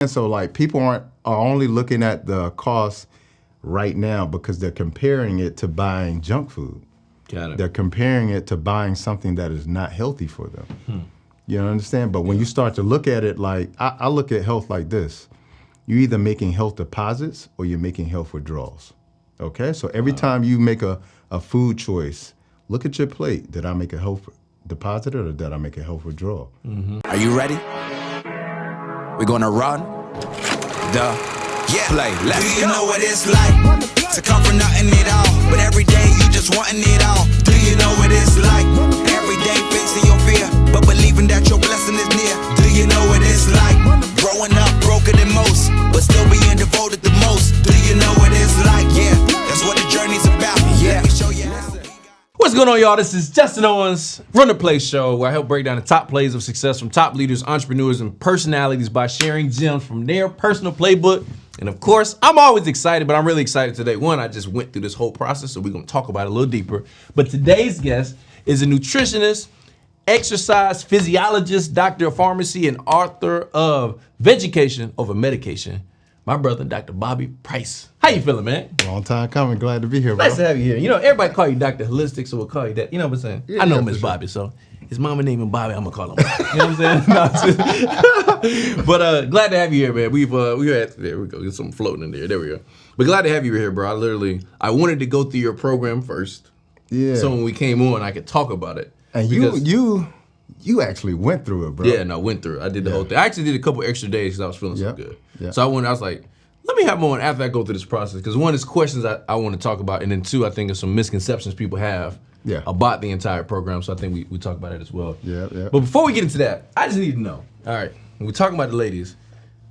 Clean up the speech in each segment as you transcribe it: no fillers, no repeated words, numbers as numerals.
And so like people are only looking at the cost right now because they're comparing it to buying junk food. Got it. They're comparing it to buying something that is not healthy for them. You understand? But when you start to look at it like, I look at health like this. You're either making health deposits or you're making health withdrawals. Okay? So every time you make a food choice, look at your plate. Did I make a health deposit or did I make a health withdrawal? Are you ready? We're gonna run the play. Let's go. Do you know what it's like to come from nothing at all, but every day you just wanting it all? Do you know what it's like? Every day facing your fear, but believing that your blessing is near. Do you know what it's like? Growing up broken than most, but still being devoted the most. Do you know what it's like? Yeah, that's what the journey's about. Yeah. Let me show you. What's going on, y'all? This is Justin Owens, Run the Play show, where I help break down the top plays of success from top leaders, entrepreneurs, and personalities by sharing gems from their personal playbook. And of course, I'm always excited, but I'm really excited today. One, I just went through this whole process, so we're going to talk about it a little deeper. But today's guest is a nutritionist, exercise physiologist, doctor of pharmacy, and author of Vegetation Over Medication. My brother, Dr. Bobby Price. How you feeling, man? Long time coming. Glad to be here, bro. Nice to have you here. You know, everybody call you Dr. Holistic, so we'll call you that. You know what I'm saying? Yeah, I know yeah, Miss for sure. Bobby, so his mama name him Bobby, I'm gonna call him Bobby. You know what I'm saying? No, just- but glad to have you here, man. We had, there we go, get something floating in there. There we go. But glad to have you here, bro. I wanted to go through your program first. Yeah. So when we came on, I could talk about it. And you actually went through it, bro. Yeah, no, went through it. I did the whole thing. I actually did a couple extra days because I was feeling so good. Yeah. So I was like, let me have more after I go through this process. Because one is questions I want to talk about. And then two, I think there's some misconceptions people have about the entire program. So I think we talk about it as well. Yeah. But before we get into that, I just need to know. All right, when we're talking about the ladies,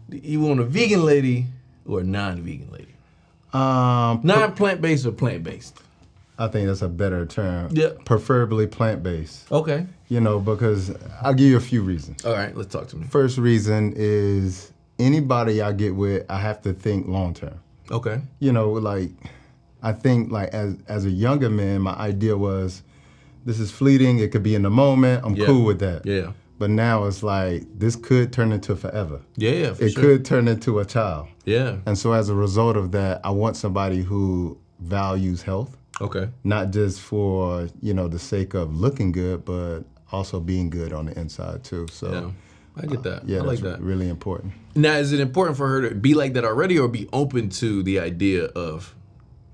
you want a vegan lady or a non-vegan lady? Non-plant-based or plant-based? I think that's a better term. Yeah. Preferably plant-based. Okay. You know, because I'll give you a few reasons. All right, let's talk to me. First reason is anybody I get with, I have to think long-term. Okay. You know, like, I think like as a younger man, my idea was this is fleeting. It could be in the moment. I'm cool with that. Yeah. But now it's like this could turn into forever. Yeah, for it sure. could turn into a child. Yeah. And so as a result of that, I want somebody who values health. Okay. Not just for, you know, the sake of looking good, but also being good on the inside too. So yeah, I get that. Yeah, I like that's that. really important. Now, is it important for her to be like that already or be open to the idea of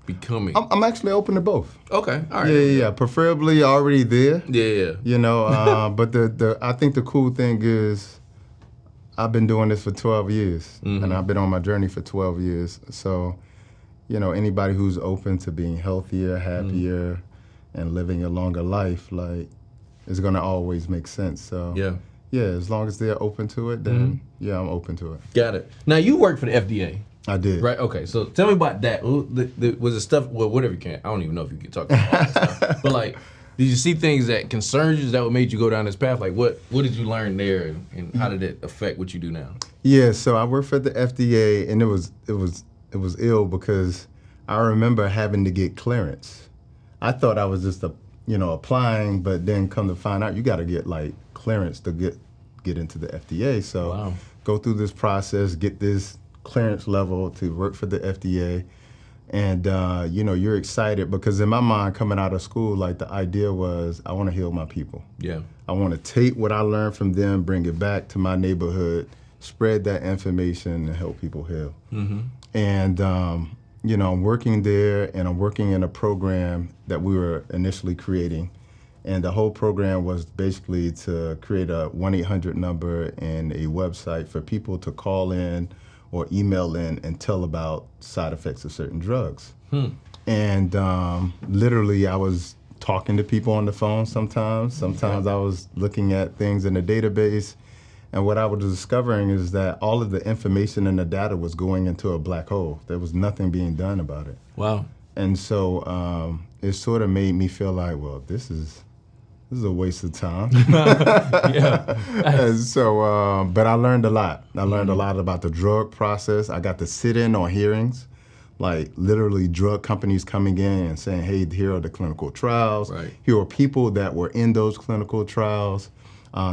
becoming? I'm actually open to both. Okay, all right. Yeah. Preferably already there. Yeah. You know, but I think the cool thing is I've been doing this for 12 years and I've been on my journey for 12 years. So, you know, anybody who's open to being healthier, happier, and living a longer life, like, it's gonna always make sense. So yeah, as long as they're open to it, then yeah, I'm open to it. Got it. Now you work for the FDA. I did. Right. Okay. So tell me about that. Was it stuff? Well, whatever you can. I don't even know if you can talk about all this stuff. But like, did you see things that concerned you that what made you go down this path? Like, what did you learn there, and how did it affect what you do now? Yeah. So I worked for the FDA, and it was ill because I remember having to get clearance. I thought I was just applying, but then come to find out you got to get like clearance to get into the FDA. So go through this process, get this clearance level to work for the FDA, and you're excited because in my mind, coming out of school, like the idea was I want to heal my people. Yeah, I want to take what I learned from them, bring it back to my neighborhood, spread that information, and help people heal. And I'm working there, and I'm working in a program that we were initially creating. And the whole program was basically to create a 1-800 number and a website for people to call in or email in and tell about side effects of certain drugs. And literally, I was talking to people on the phone sometimes. Sometimes I was looking at things in the database. And what I was discovering is that all of the information and the data was going into a black hole. There was nothing being done about it. Wow. And so it sort of made me feel like, well, this is a waste of time. And so, but I learned a lot. I learned a lot about the drug process. I got to sit in on hearings, like literally drug companies coming in and saying, hey, here are the clinical trials. Here are people that were in those clinical trials.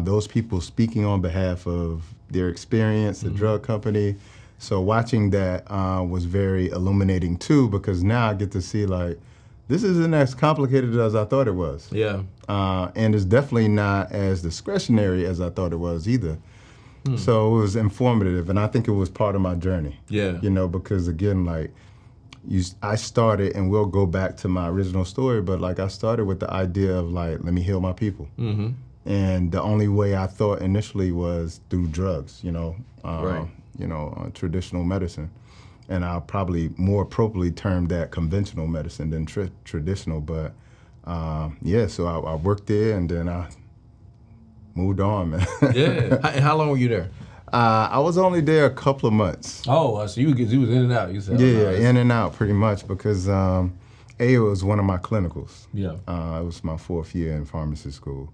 Those people speaking on behalf of their experience, the drug company. So watching that was very illuminating too, because now I get to see like, this isn't as complicated as I thought it was. Yeah. And it's definitely not as discretionary as I thought it was either. So it was informative, and I think it was part of my journey. Yeah. You know, because again, like, I started, and we'll go back to my original story, but like I started with the idea of like, let me heal my people. Mm-hmm. And the only way I thought initially was through drugs, right. Traditional medicine. And I'll probably more appropriately term that conventional medicine than traditional. But so I worked there, and then I moved on, man. Yeah. How long were you there? I was only there a couple of months. Oh, so you was in and out. You said, in and out pretty much, because it was one of my clinicals. Yeah. It was my 4th year in pharmacy school.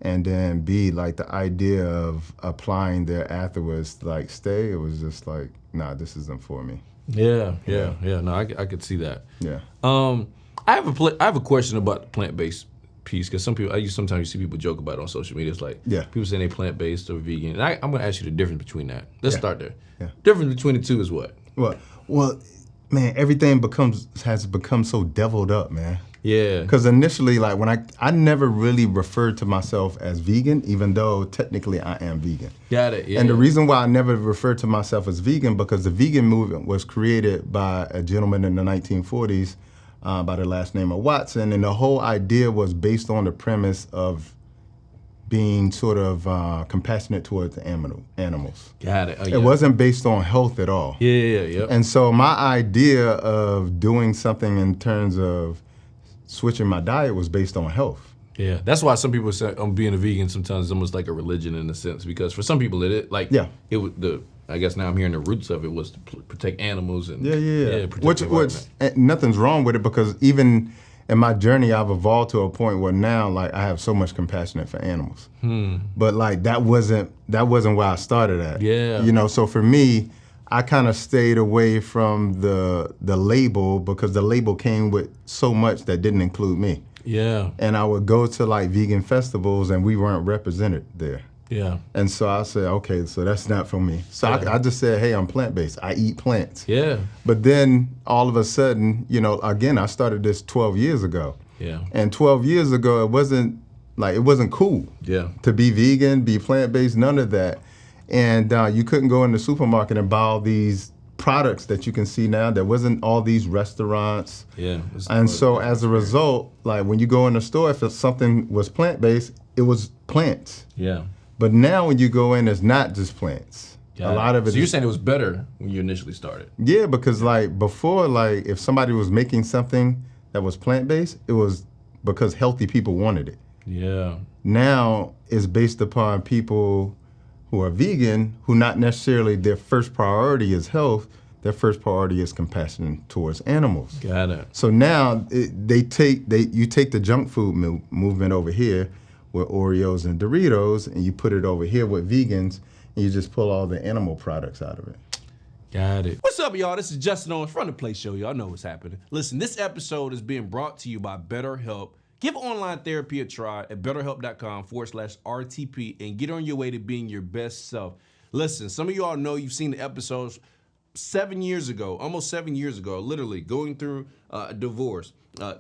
And then B, like the idea of applying there afterwards, like stay, it was just like, nah, this isn't for me. Yeah. No, I could see that. Yeah. I have a question about the plant-based piece, because sometimes you see people joke about it on social media. It's like, people saying they plant-based or vegan. And I'm going to ask you the difference between that. Let's start there. Yeah. Difference between the two is what? Well, man, everything has become so deviled up, man. Yeah. Because initially, like when I never really referred to myself as vegan, even though technically I am vegan. Got it. Yeah. And the reason why I never referred to myself as vegan, because the vegan movement was created by a gentleman in the 1940s by the last name of Watson, and the whole idea was based on the premise of being sort of compassionate towards the animals. Got it. It wasn't based on health at all. Yeah. And so my idea of doing something in terms of switching my diet was based on health. Yeah, that's why some people say being a vegan sometimes is almost like a religion in a sense, because for some people it was I guess now I'm hearing the roots of it was to protect animals and which nothing's wrong with it, because even in my journey I've evolved to a point where now like I have so much compassion for animals. But like that wasn't where I started at. Yeah. So for me, I kind of stayed away from the label, because the label came with so much that didn't include me. Yeah. And I would go to like vegan festivals, and we weren't represented there. Yeah. And so I said, okay, so that's not for me. So I just said, hey, I'm plant-based. I eat plants. Yeah. But then all of a sudden, again, I started this 12 years ago. Yeah. And 12 years ago, it wasn't cool. Yeah. To be vegan, be plant-based, none of that. And you couldn't go in the supermarket and buy all these products that you can see now. There wasn't all these restaurants. Yeah. And so as a result, like when you go in the store, if something was plant-based, it was plants. Yeah. But now when you go in, it's not just plants. A lot of it. So you're saying it was better when you initially started? Yeah, because like before, like if somebody was making something that was plant-based, it was because healthy people wanted it. Yeah. Now it's based upon people who are vegan, who not necessarily their first priority is health, their first priority is compassion towards animals. Got it. So now you take the junk food movement over here with Oreos and Doritos, and you put it over here with vegans, and you just pull all the animal products out of it. Got it. What's up, y'all? This is Justin Owens from The Play Show. Y'all know what's happening. Listen, this episode is being brought to you by BetterHelp. Give online therapy a try at betterhelp.com/RTP and get on your way to being your best self. Listen, some of y'all know you've seen the episodes 7 years ago, almost 7 years ago, literally going through a divorce,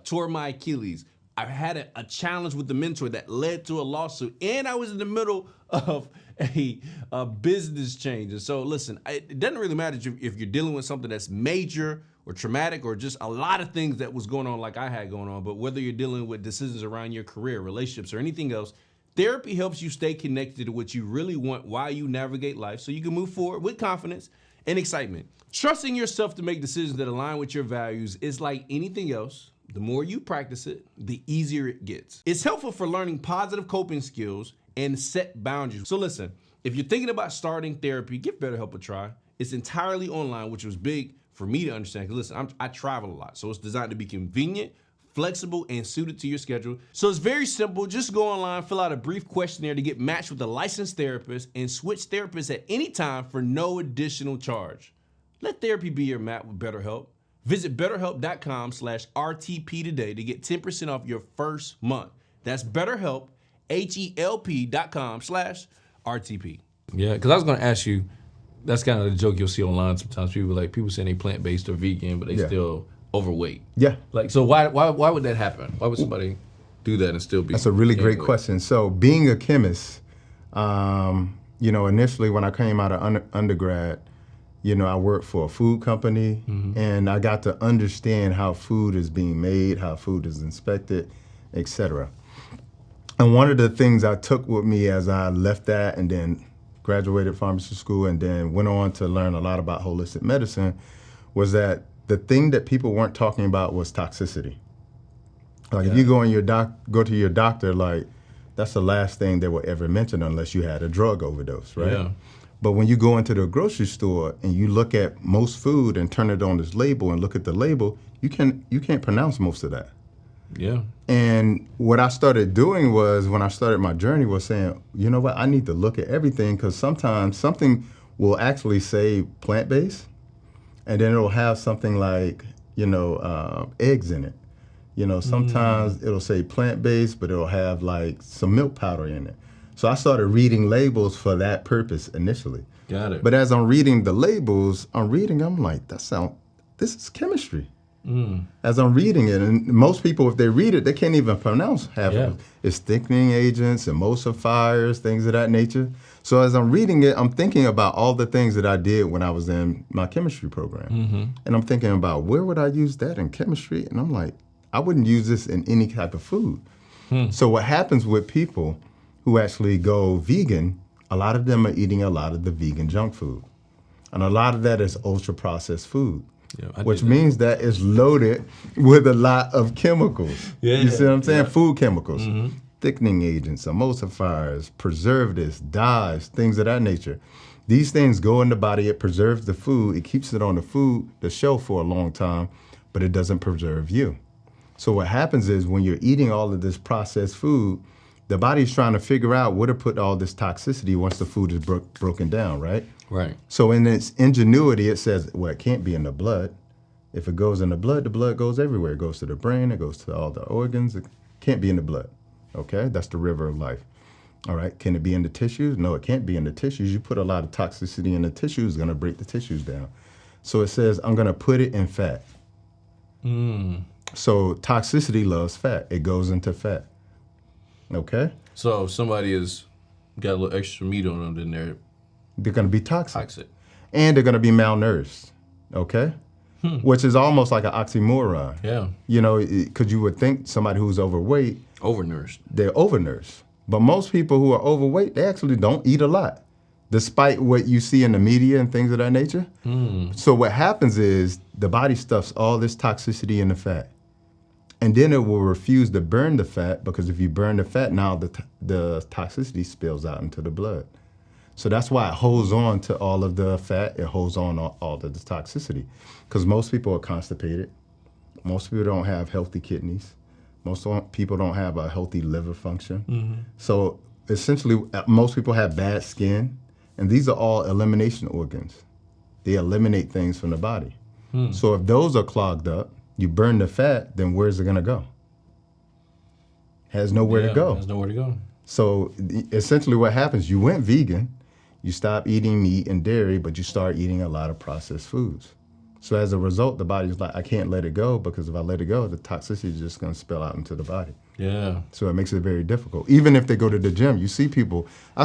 tore my Achilles. I had a challenge with the mentor that led to a lawsuit, and I was in the middle of a business change. And so listen, it doesn't really matter if you're dealing with something that's major or traumatic or just a lot of things that was going on like I had going on, but whether you're dealing with decisions around your career, relationships, or anything else, therapy helps you stay connected to what you really want while you navigate life so you can move forward with confidence and excitement. Trusting yourself to make decisions that align with your values is like anything else. The more you practice it, the easier it gets. It's helpful for learning positive coping skills and set boundaries. So listen, if you're thinking about starting therapy, give BetterHelp a try. It's entirely online, which was big for me to understand. Because listen, I travel a lot, so it's designed to be convenient, flexible, and suited to your schedule. So it's very simple. Just go online, fill out a brief questionnaire to get matched with a licensed therapist, and switch therapists at any time for no additional charge. Let therapy be your map with BetterHelp. Visit betterhelp.com/RTP today to get 10% off your first month. That's BetterHelp, HELP.com/RTP. Yeah, because I was going to ask you, that's kind of the joke you'll see online sometimes. People saying they plant-based or vegan, but they still overweight. Yeah. Like, so why would that happen? Why would somebody do that and still be? That's a really great overweight? question. So being a chemist, initially when I came out of undergrad, I worked for a food company, and I got to understand how food is being made, how food is inspected, etc. And one of the things I took with me as I left that and then graduated pharmacy school and then went on to learn a lot about holistic medicine was that the thing that people weren't talking about was toxicity. Like if you go to your doctor, like that's the last thing they will ever mention unless you had a drug overdose, right? Yeah. But when you go into the grocery store and you look at most food and turn it on this label and look at the label, you can't pronounce most of that. Yeah. And what I started doing was, when I started my journey, was saying, you know what, I need to look at everything, because sometimes something will actually say plant-based, and then it'll have something like, eggs in it. Sometimes it'll say plant-based, but it'll have like some milk powder in it. So I started reading labels for that purpose initially. Got it. But as I'm reading the labels, I'm like, this is chemistry. As I'm reading it, and most people, if they read it, they can't even pronounce half of it. It's thickening agents, emulsifiers, things of that nature. So as I'm reading it, I'm thinking about all the things that I did when I was in my chemistry program. And I'm thinking about, where would I use that in chemistry? And I'm like, I wouldn't use this in any type of food. So what happens with people who actually go vegan, a lot of them are eating a lot of the vegan junk food. And a lot of that is ultra-processed food. Yeah, which means that it's loaded with a lot of chemicals. You see what I'm saying? Food chemicals, thickening agents, emulsifiers, preservatives, dyes, things of that nature. These things go in the body, it preserves the food, it keeps it on the shelf for a long time, but it doesn't preserve you. So what happens is, when you're eating all of this processed food, the body's trying to figure out where to put all this toxicity once the food is broken down, right? Right. So in its ingenuity, it says, well, it can't be in the blood. If it goes in the blood goes everywhere. It goes to the brain, it goes to all the organs. It can't be in the blood, okay? That's the river of life. All right, can it be in the tissues? No, it can't be in the tissues. You put a lot of toxicity in the tissues, it's gonna break the tissues down. So it says, I'm gonna put it in fat. So toxicity loves fat. It goes into fat, okay? So if somebody has got a little extra meat on them, then they're going to be toxic. And they're going to be malnourished, okay? Which is almost like an oxymoron. Yeah. Because you would think somebody who's overweight, overnourished. They're overnourished. But most people who are overweight, they actually don't eat a lot, despite what you see in the media and things of that nature. So what happens is, the body stuffs all this toxicity in the fat. And then it will refuse to burn the fat, because if you burn the fat, now the toxicity spills out into the blood. So that's why it holds on to all of the fat. It holds on all of the toxicity, because most people are constipated. Most people don't have healthy kidneys. Most people don't have a healthy liver function. So essentially, most people have bad skin, and these are all elimination organs. They eliminate things from the body. So if those are clogged up, you burn the fat, then where's it gonna go? Has nowhere to go. Has nowhere to go. So essentially what happens, you went vegan, you stop eating meat and dairy, but you start eating a lot of processed foods. So as a result, the body's like, I can't let it go, because if I let it go, the toxicity is just gonna spill out into the body. Yeah. So it makes it very difficult. Even if they go to the gym, I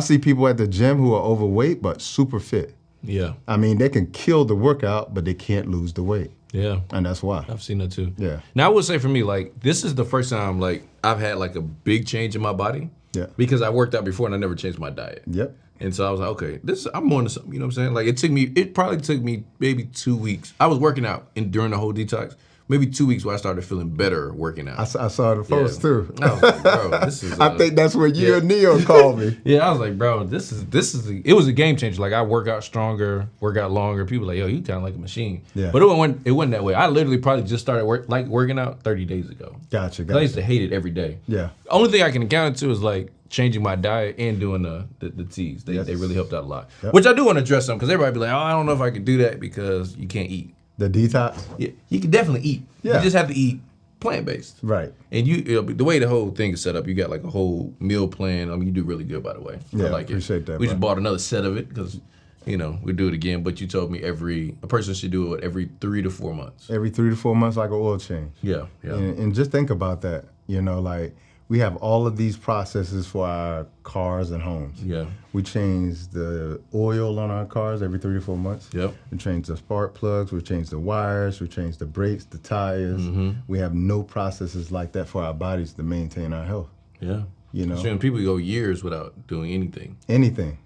see people at the gym who are overweight, but super fit. Yeah. I mean, they can kill the workout, but they can't lose the weight. Yeah. And that's why. I've seen that too. Yeah. Now I would say, for me, like, this is the first time, like, I've had like a big change in my body. Yeah. Because I worked out before and I never changed my diet. Yep. And so I was like, okay, I'm on to something, you know what I'm saying? Like, it probably took me maybe 2 weeks. I was working out during the whole detox. Maybe 2 weeks where I started feeling better working out. I saw the post too. I was like, bro, this is. I think that's when you and Neil called me. Yeah, I was like, bro, it was a game changer. Like, I work out stronger, work out longer. People were like, yo, you kind of like a machine. Yeah. But it wasn't that way. I literally probably just started working out 30 days ago. Gotcha. I used to hate it every day. Yeah. The only thing I can account to is like changing my diet and doing the teas. They really helped out a lot. Yep. Which I do want to address some, because everybody be like, oh, I don't know if I could do that because you can't eat. The detox? Yeah, you can definitely eat. Yeah. You just have to eat plant-based. Right. And the way the whole thing is set up, you got like a whole meal plan. I mean, you do really good, by the way. Yeah, I like appreciate that. We just bought another set of it because, we do it again. But you told me a person should do it every 3 to 4 months. Every 3 to 4 months, like an oil change. Yeah. And just think about that. Like we have all of these processes for our cars and homes. Yeah. We change the oil on our cars every 3 to 4 months. Yep. We change the spark plugs. We change the wires. We change the brakes, the tires. Mm-hmm. We have no processes like that for our bodies to maintain our health. Yeah. So people go years without doing anything. Anything.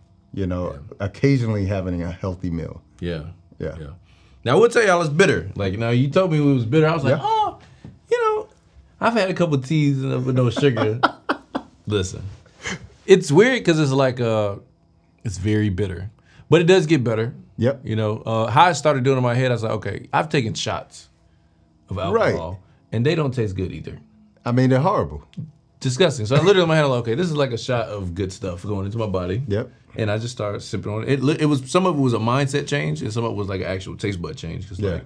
Occasionally having a healthy meal. Yeah. Yeah. Now, I will tell y'all it's bitter. Like, you told me it was bitter. I was like, I've had a couple of teas with no sugar. Listen, it's weird because it's like, it's very bitter. But it does get better. Yep. How I started doing it in my head, I was like, okay, I've taken shots of alcohol, and they don't taste good either. I mean, they're horrible. Disgusting. So I literally in my head, like, okay, this is like a shot of good stuff going into my body. Yep. And I just started sipping on it. It was some of it was a mindset change, and some of it was like an actual taste bud change. Cause like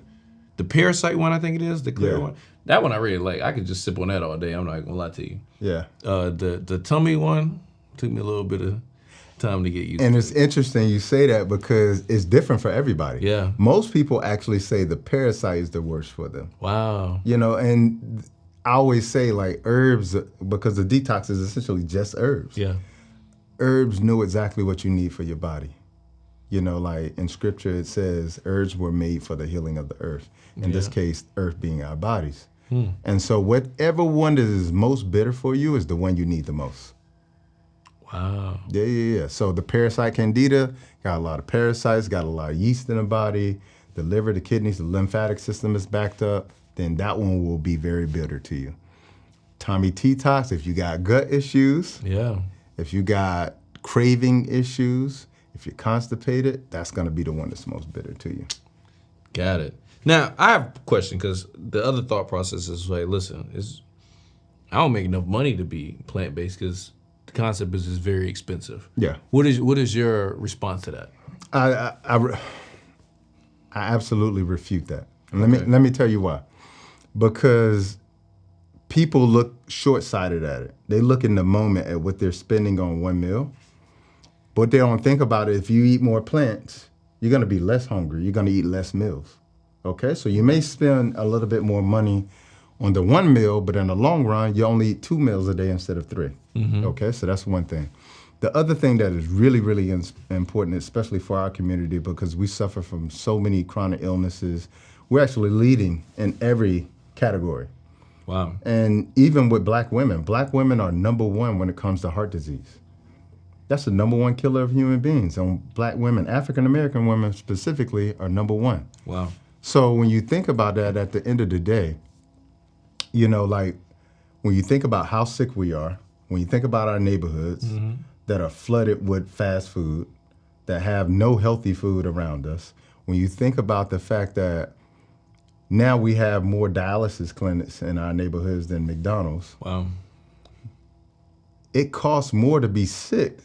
the Parasite one, I think it is the clear one. That one I really like. I could just sip on that all day. I'm not gonna lie to you. Yeah. The tummy one took me a little bit of time to get used to. And it's interesting you say that because it's different for everybody. Yeah. Most people actually say the Parasite is the worst for them. Wow. And I always say like herbs, because the Detox is essentially just herbs. Yeah. Herbs know exactly what you need for your body. Like in scripture it says herbs were made for the healing of the earth. In this case, earth being our bodies. And so whatever one that is most bitter for you is the one you need the most. Wow. Yeah. So the Parasite Candida got a lot of parasites, got a lot of yeast in the body, the liver, the kidneys, the lymphatic system is backed up, then that one will be very bitter to you. Tommy Detox, if you got gut issues, if you got craving issues, if you're constipated, that's going to be the one that's most bitter to you. Got it. Now, I have a question because the other thought process is like, listen, I don't make enough money to be plant-based because the concept is very expensive. Yeah. What is your response to that? I absolutely refute that. And let me tell you why. Because people look short-sighted at it. They look in the moment at what they're spending on one meal. But they don't think about it. If you eat more plants, you're going to be less hungry. You're going to eat less meals. Okay? So you may spend a little bit more money on the one meal, but in the long run, you only eat 2 meals a day instead of 3. Mm-hmm. Okay? So that's one thing. The other thing that is really, really important, especially for our community, because we suffer from so many chronic illnesses, we're actually leading in every category. Wow. And even with black women are number 1 when it comes to heart disease. That's the number 1 killer of human beings. And black women, African-American women specifically, are number 1. Wow. So when you think about that at the end of the day, like when you think about how sick we are, when you think about our neighborhoods that are flooded with fast food, that have no healthy food around us, when you think about the fact that now we have more dialysis clinics in our neighborhoods than McDonald's. Wow. It costs more to be sick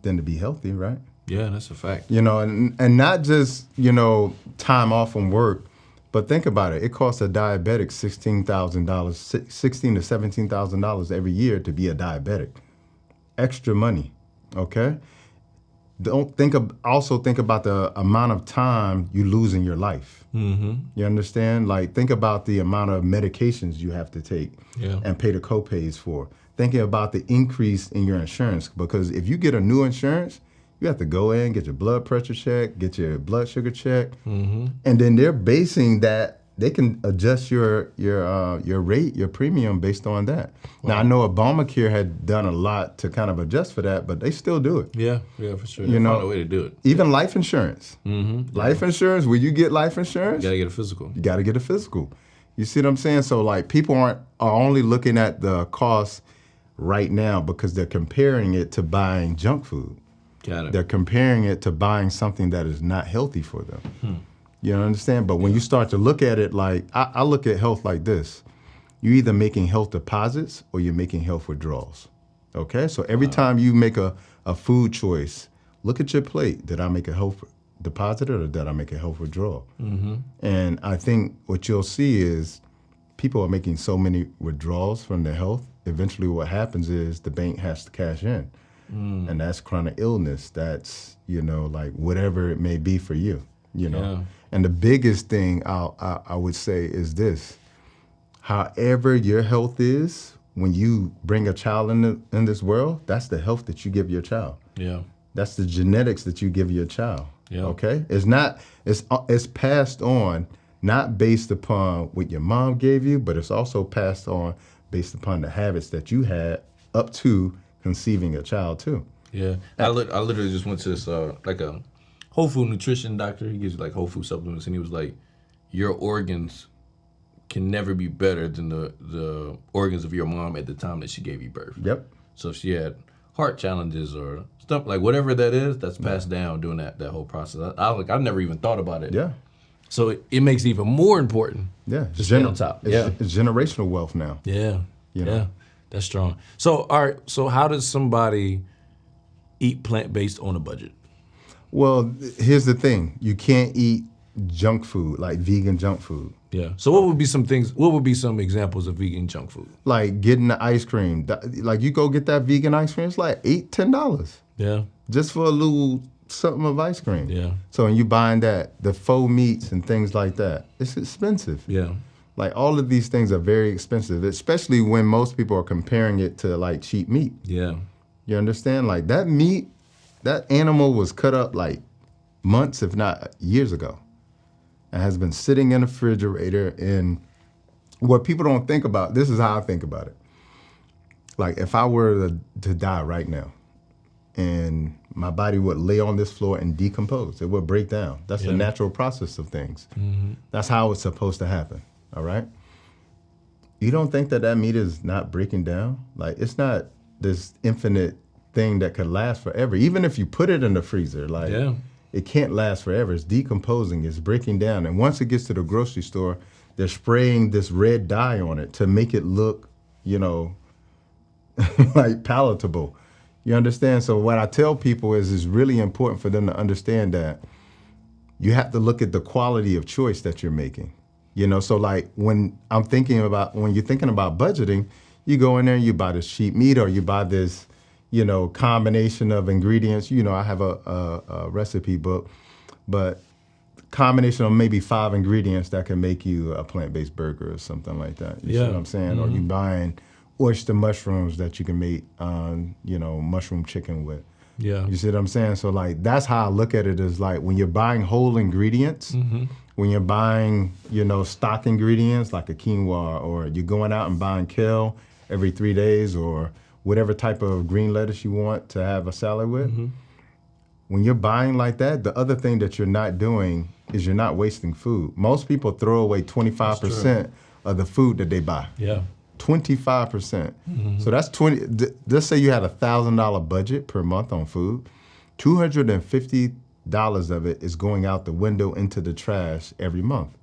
than to be healthy, right? Yeah, that's a fact. And not just, time off from work, but think about it. It costs a diabetic $16,000, $16,000 to $17,000 every year to be a diabetic. Extra money, okay? Also think about the amount of time you lose in your life. Mm-hmm. You understand? Like, think about the amount of medications you have to take and pay the co-pays for. Thinking about the increase in your insurance, because if you get a new insurance, you have to go in, get your blood pressure checked, get your blood sugar checked, and then they're basing that. They can adjust your rate, your premium based on that. Wow. Now I know Obamacare had done a lot to kind of adjust for that, but they still do it. Yeah, for sure. They found a way to do it. Even life insurance. Mm-hmm. Life insurance. When you get life insurance, you gotta get a physical. You gotta get a physical. You see what I'm saying? So like people are only looking at the cost right now because they're comparing it to buying junk food. Got it. They're comparing it to buying something that is not healthy for them. You understand? But when you start to look at it like, I look at health like this. You're either making health deposits or you're making health withdrawals. Okay? So every time you make a food choice, look at your plate. Did I make a health deposit or did I make a health withdrawal? Mm-hmm. And I think what you'll see is people are making so many withdrawals from their health. Eventually what happens is the bank has to cash in. And that's chronic illness. That's, like whatever it may be for you, Yeah. And the biggest thing I would say is this: however your health is, when you bring a child in this world, that's the health that you give your child. Yeah. That's the genetics that you give your child. Yeah. Okay? It's passed on not based upon what your mom gave you, but it's also passed on based upon the habits that you had up to conceiving a child too. Yeah. I literally just went to this like a whole food nutrition doctor. He gives you like whole food supplements, and he was like, your organs can never be better than the organs of your mom at the time that she gave you birth. Yep. So if she had heart challenges or stuff, like whatever that is, that's passed down during that whole process. I never even thought about it. Yeah. So it makes it even more important. Yeah. To stay on top. It's generational wealth now. Yeah. You know? Yeah. That's strong. So all right, so how does somebody eat plant-based on a budget? Well, here's the thing. You can't eat junk food, like vegan junk food. Yeah. So what would be some examples of vegan junk food? Like getting the ice cream. Like you go get that vegan ice cream, it's like $8-10 Yeah. just for a little something of ice cream. Yeah. So when you buying the faux meats and things like that, it's expensive. Yeah. Like all of these things are very expensive, especially when most people are comparing it to like cheap meat. Yeah. You understand? Like that meat, that animal was cut up like months, if not years ago, and has been sitting in a refrigerator. And what people don't think about, this is how I think about it. Like if I were to die right now and my body would lay on this floor and decompose, it would break down. That's the natural process of things. Mm-hmm. That's how it's supposed to happen. All right? You don't think that meat is not breaking down? Like it's not this infinite thing that could last forever. Even if you put it in the freezer, like it can't last forever. It's decomposing, it's breaking down. And once it gets to the grocery store, they're spraying this red dye on it to make it look, like palatable. You understand? So what I tell people is it's really important for them to understand that you have to look at the quality of choice that you're making. So like when you're thinking about budgeting, you go in there and you buy this cheap meat or you buy this, combination of ingredients. I have a recipe book, but combination of maybe 5 ingredients that can make you a plant-based burger or something like that. You see what I'm saying? Mm-hmm. Or you buying oyster mushrooms that you can make, mushroom chicken with. Yeah. You see what I'm saying? So like that's how I look at it, is like when you're buying whole ingredients, when you're buying, stock ingredients like a quinoa, or you're going out and buying kale every 3 days, or whatever type of green lettuce you want to have a salad with. Mm-hmm. When you're buying like that, the other thing that you're not doing is you're not wasting food. Most people throw away 25% of the food that they buy. Yeah. 25%. Mm-hmm. So that's 20. Let's say you had $1,000 budget per month on food. $250 of it is going out the window into the trash every month.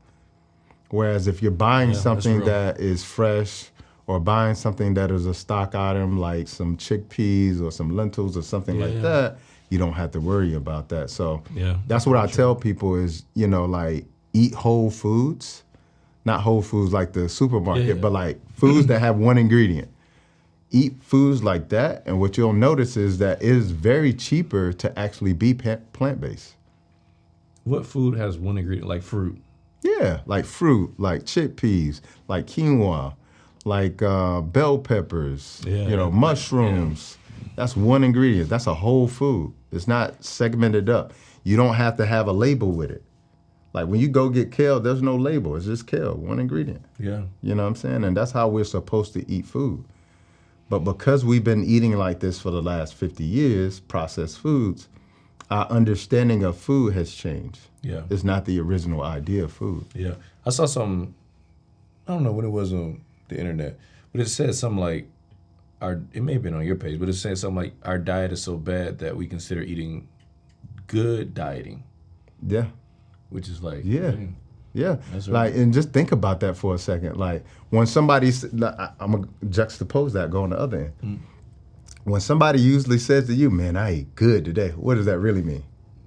Whereas if you're buying something that is fresh, or buying something that is a stock item like some chickpeas or some lentils or something like that, you don't have to worry about that. So that's what I tell people is, like eat whole foods. Not whole foods like the supermarket, but like foods that have one ingredient. Eat foods like that, and what you'll notice is that it is very cheaper to actually be plant-based. What food has one ingredient, like fruit? Yeah, like fruit, like chickpeas, like quinoa, like bell peppers, mushrooms. Yeah. That's one ingredient. That's a whole food. It's not segmented up. You don't have to have a label with it. Like when you go get kale, there's no label. It's just kale, one ingredient. Yeah. You know what I'm saying? And that's how we're supposed to eat food. But because we've been eating like this for the last 50 years, processed foods, our understanding of food has changed. Yeah. It's not the original idea of food. Yeah. I saw some, I don't know what it was on the internet, but it said something like, it may have been on your page, but it said something like, our diet is so bad that we consider eating good dieting. Yeah. Which is like, yeah. That's like, and just think about that for a second. Like when somebody's, I'm gonna juxtapose that, go on the other end. When somebody usually says to you, man, I ate good today, what does that really mean?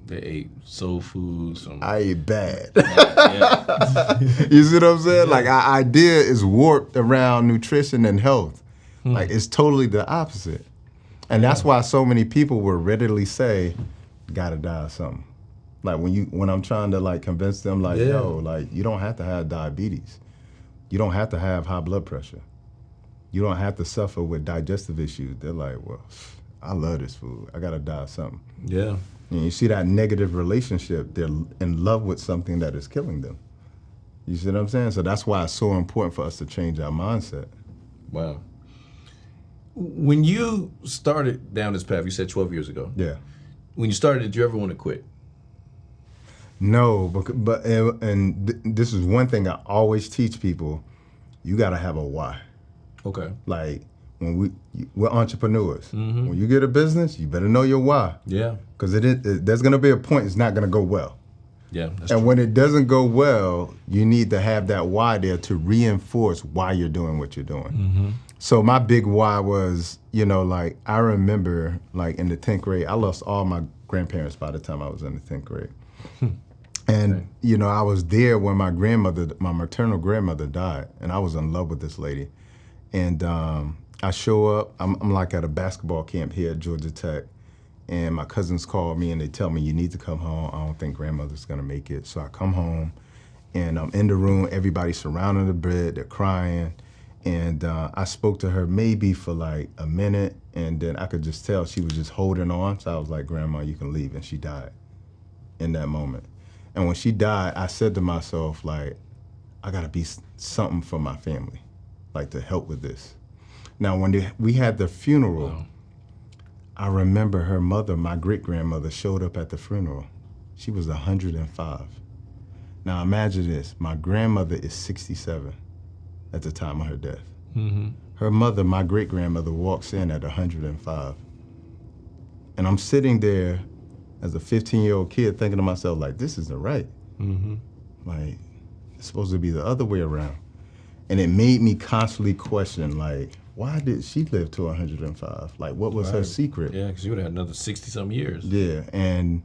They ate soul food. I ate bad. Yeah. You see what I'm saying? Like, our idea is warped around nutrition and health. Like, it's totally the opposite. And that's why so many people will readily say, gotta die of something. Like, when I'm trying to, like, convince them, like, yo, like, you don't have to have diabetes. You don't have to have high blood pressure. You don't have to suffer with digestive issues. They're like, well, I love this food. I gotta die of something. Yeah. And you see that negative relationship, they're in love with something that is killing them. You see what I'm saying? So that's why it's so important for us to change our mindset. Wow. When you started down this path, you said 12 years ago. Yeah. When you started, did you ever want to quit? No, this is one thing I always teach people. You got to have a why. Okay. Like, when we're entrepreneurs. When you get a business, you better know your why. Yeah. Because there's going to be a point it's not going to go well. Yeah, that's and true. when it doesn't go well, you need to have that why there to reinforce why you're doing what you're doing. So my big why was, like, I remember, like, in the 10th grade, I lost all my grandparents by the time I was in the 10th grade. And, I was there when my maternal grandmother died, and I was in love with this lady. And I show up, I'm like at a basketball camp here at Georgia Tech, and my cousins call me and they tell me, you need to come home. I don't think grandmother's gonna make it. So I come home, and I'm in the room, everybody's surrounding the bed, they're crying. And I spoke to her maybe for like a minute, and then I could just tell she was just holding on. So I was like, Grandma, you can leave. And she died in that moment. And when she died, I said to myself, like, I gotta be something for my family, like, to help with this. Now, when we had the funeral, I remember her mother, my great-grandmother, showed up at the funeral. She was 105. Now imagine this, my grandmother is 67 at the time of her death. Her mother, my great-grandmother, walks in at 105. And I'm sitting there as a 15-year-old kid thinking to myself, like, this isn't right. Like, it's supposed to be the other way around. And it made me constantly question, like, why did she live to 105? Like, what was her secret? Yeah, because you would have had another 60-some years. Yeah, and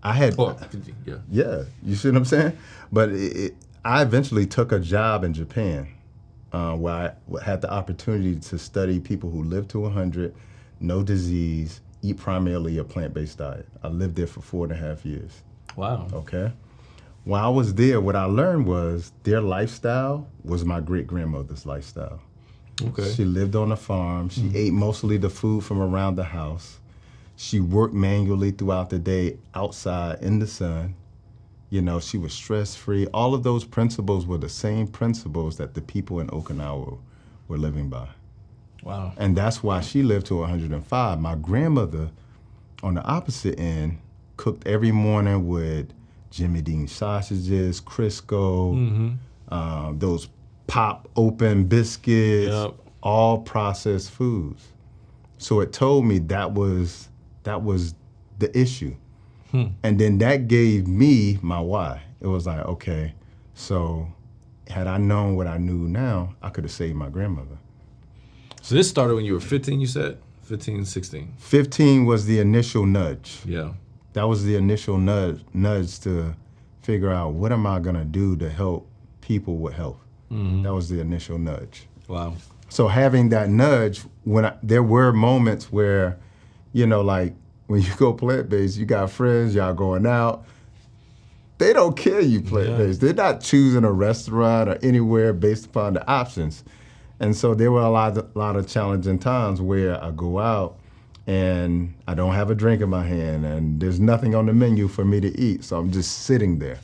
I had... 50, yeah. Yeah, you see what I'm saying? But I eventually took a job in Japan where I had the opportunity to study people who live to 100, no disease, eat primarily a plant-based diet. I lived there for 4.5 years. Wow. Okay? While I was there, what I learned was their lifestyle was my great-grandmother's lifestyle. Okay. She lived on a farm. She ate mostly the food from around the house. She worked manually throughout the day outside in the sun. She was stress-free. All of those principles were the same principles that the people in Okinawa were living by. Wow. And that's why she lived to 105. My grandmother, on the opposite end, cooked every morning with Jimmy Dean sausages, Crisco, those pop open biscuits, all processed foods. So it told me that was the issue. And then that gave me my why. It was like, okay, so had I known what I knew now, I could have saved my grandmother. So this started when you were 15, you said? 15, 16. 15 was the initial nudge. Yeah. That was the initial nudge to figure out, what am I gonna do to help people with health? That was the initial nudge. Wow. So having that nudge, there were moments where, like, when you go plant-based, you got friends, y'all going out. They don't care you plant-based. They're not choosing a restaurant or anywhere based upon the options. And so there were a lot of challenging times where I go out and I don't have a drink in my hand and there's nothing on the menu for me to eat, so I'm just sitting there.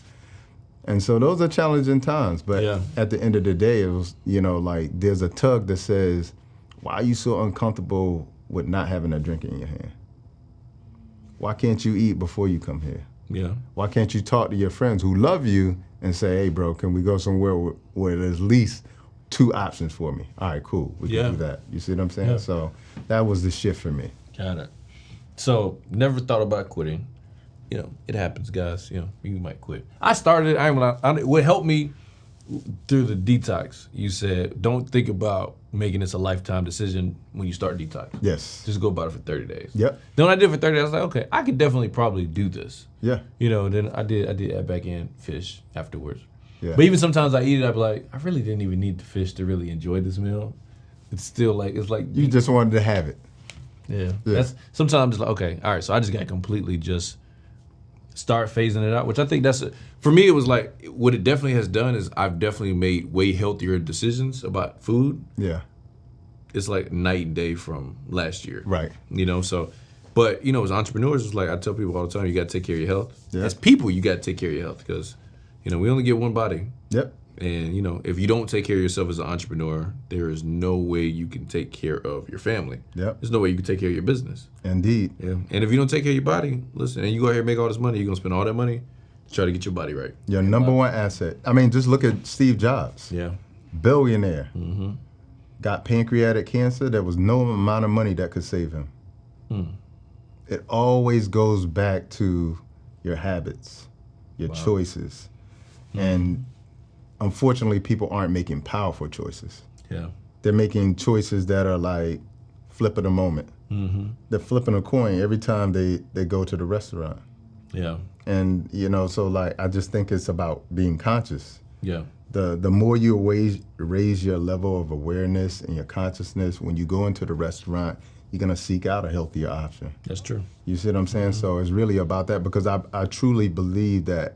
And so those are challenging times, but at the end of the day, it was, like, there's a tug that says, why are you so uncomfortable with not having a drink in your hand? Why can't you eat before you come here? Yeah. Why can't you talk to your friends who love you and say, hey, bro, can we go somewhere where there's at least 2 options for me? All right, cool, we can do that. You see what I'm saying? Yeah. So that was the shift for me. Got it. So never thought about quitting. It happens, guys. You might quit. I started. What helped me through the detox, you said don't think about making this a lifetime decision when you start detox. Yes. Just go about it for 30 days. Yep. Then when I did it for 30 days, I was like, okay, I could definitely probably do this. Yeah. You know, then I did add back in fish afterwards. Yeah. But even sometimes I eat it, I'd be like, I really didn't even need the fish to really enjoy this meal. It's still like, it's like. You just wanted to have it. Yeah. That's sometimes it's like, okay, all right, so I just got to completely just start phasing it out, which I think for me, it was like, what it definitely has done is I've definitely made way healthier decisions about food. Yeah. It's like night and day from last year. Right. You know, so, but, you know, as entrepreneurs, it's like I tell people all the time, you got to take care of your health. Yeah. As people, you got to take care of your health because, you know, we only get one body. Yep. And, you know, if you don't take care of yourself as an entrepreneur, there is no way you can take care of your family. Yep. There's no way you can take care of your business. Indeed. Yeah. And if you don't take care of your body, listen, and you go ahead and make all this money, you're going to spend all that money to try to get your body right. Your number one asset. I mean, just look at Steve Jobs. Yeah. Billionaire. Mm-hmm. Got pancreatic cancer. There was no amount of money that could save him. It always goes back to your habits, your choices. And unfortunately, people aren't making powerful choices. Yeah. They're making choices that are like flip of the moment. Mm-hmm. They're flipping a coin every time they go to the restaurant. Yeah. And, you know, so like, I just think it's about being conscious. Yeah. The more you raise your level of awareness and your consciousness, when you go into the restaurant, you're going to seek out a healthier option. That's true. You see what I'm saying? So it's really about that because I truly believe that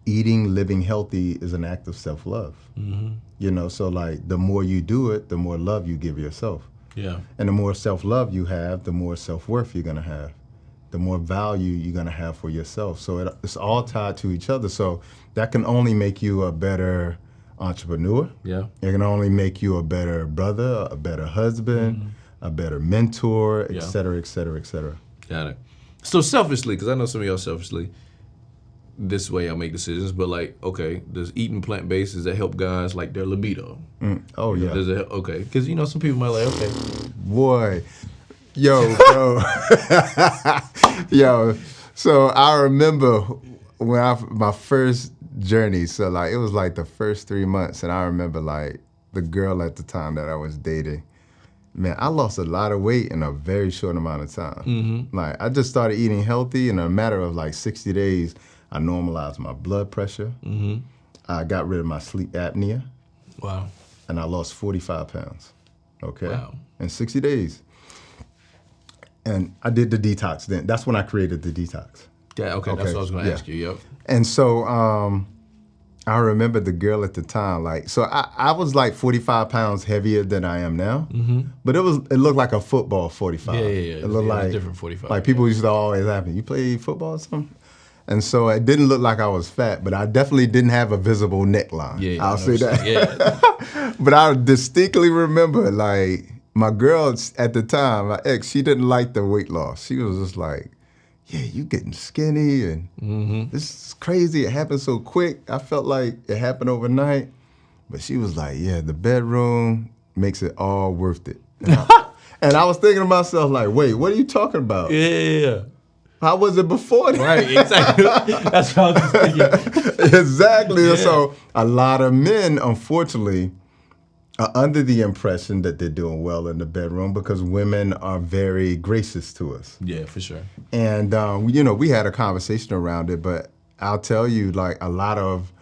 eating, living healthy is an act of self-love. You know, so like the more you do it, the more love you give yourself. Yeah. And the more self-love you have, the more self-worth you're going to have. The more value you're going to have for yourself. So it's all tied to each other. So that can only make you a better entrepreneur. Yeah. It can only make you a better brother, a better husband, a better mentor, et cetera, et cetera, et cetera. Got it. So selfishly, because I know some of y'all selfishly, this way I make decisions, but like, okay, does eating plant-based, does that help guys like their libido? Oh, yeah. Does it, okay, because, you know, some people might like, okay. Boy, yo, bro. Yo, so I remember when my first journey, so like, it was like the first 3 months, and I remember like the girl at the time that I was dating, man, I lost a lot of weight in a very short amount of time. Like, I just started eating healthy in a matter of like 60 days. I normalized my blood pressure. I got rid of my sleep apnea. Wow. And I lost 45 pounds, okay? Wow. In 60 days. And I did the detox then. That's when I created the detox. Yeah, okay, that's what I was going to ask you, yep. And so I remember the girl at the time, like, so I was like 45 pounds heavier than I am now, but it looked like a football 45. Yeah. It looked like different 45. Like people used to always ask me, you play football or something? And so it didn't look like I was fat, but I definitely didn't have a visible neckline. Yeah, I'll say that. Yeah. But I distinctly remember, like, my girl at the time, my ex, she didn't like the weight loss. She was just like, yeah, you getting skinny and this is crazy. It happened so quick. I felt like it happened overnight. But she was like, yeah, the bedroom makes it all worth it. And I was thinking to myself, like, wait, what are you talking about? Yeah. How was it before that? Right, exactly. That's what I was thinking. Exactly. Yeah. So a lot of men, unfortunately, are under the impression that they're doing well in the bedroom because women are very gracious to us. Yeah, for sure. And you know, we had a conversation around it, but I'll tell you, like a lot of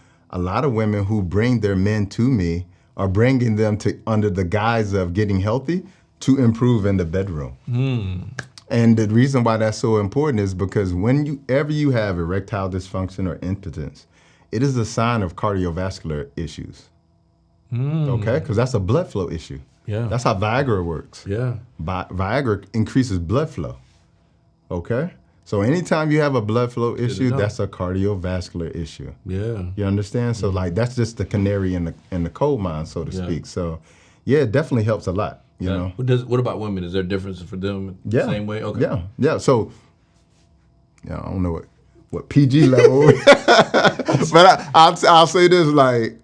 women who bring their men to me are bringing them to under the guise of getting healthy to improve in the bedroom. And the reason why that's so important is because whenever you have erectile dysfunction or impotence, it is a sign of cardiovascular issues. Okay? Because that's a blood flow issue. Yeah. That's how Viagra works. Yeah. Viagra increases blood flow. Okay? So anytime you have a blood flow issue, that's a cardiovascular issue. Yeah. You understand? So like that's just the canary in the coal mine, so to speak. So yeah, it definitely helps a lot. You know. What about women? Is there differences for them the same way? Okay. Yeah. So I don't know what PG level, but I'll say this, like,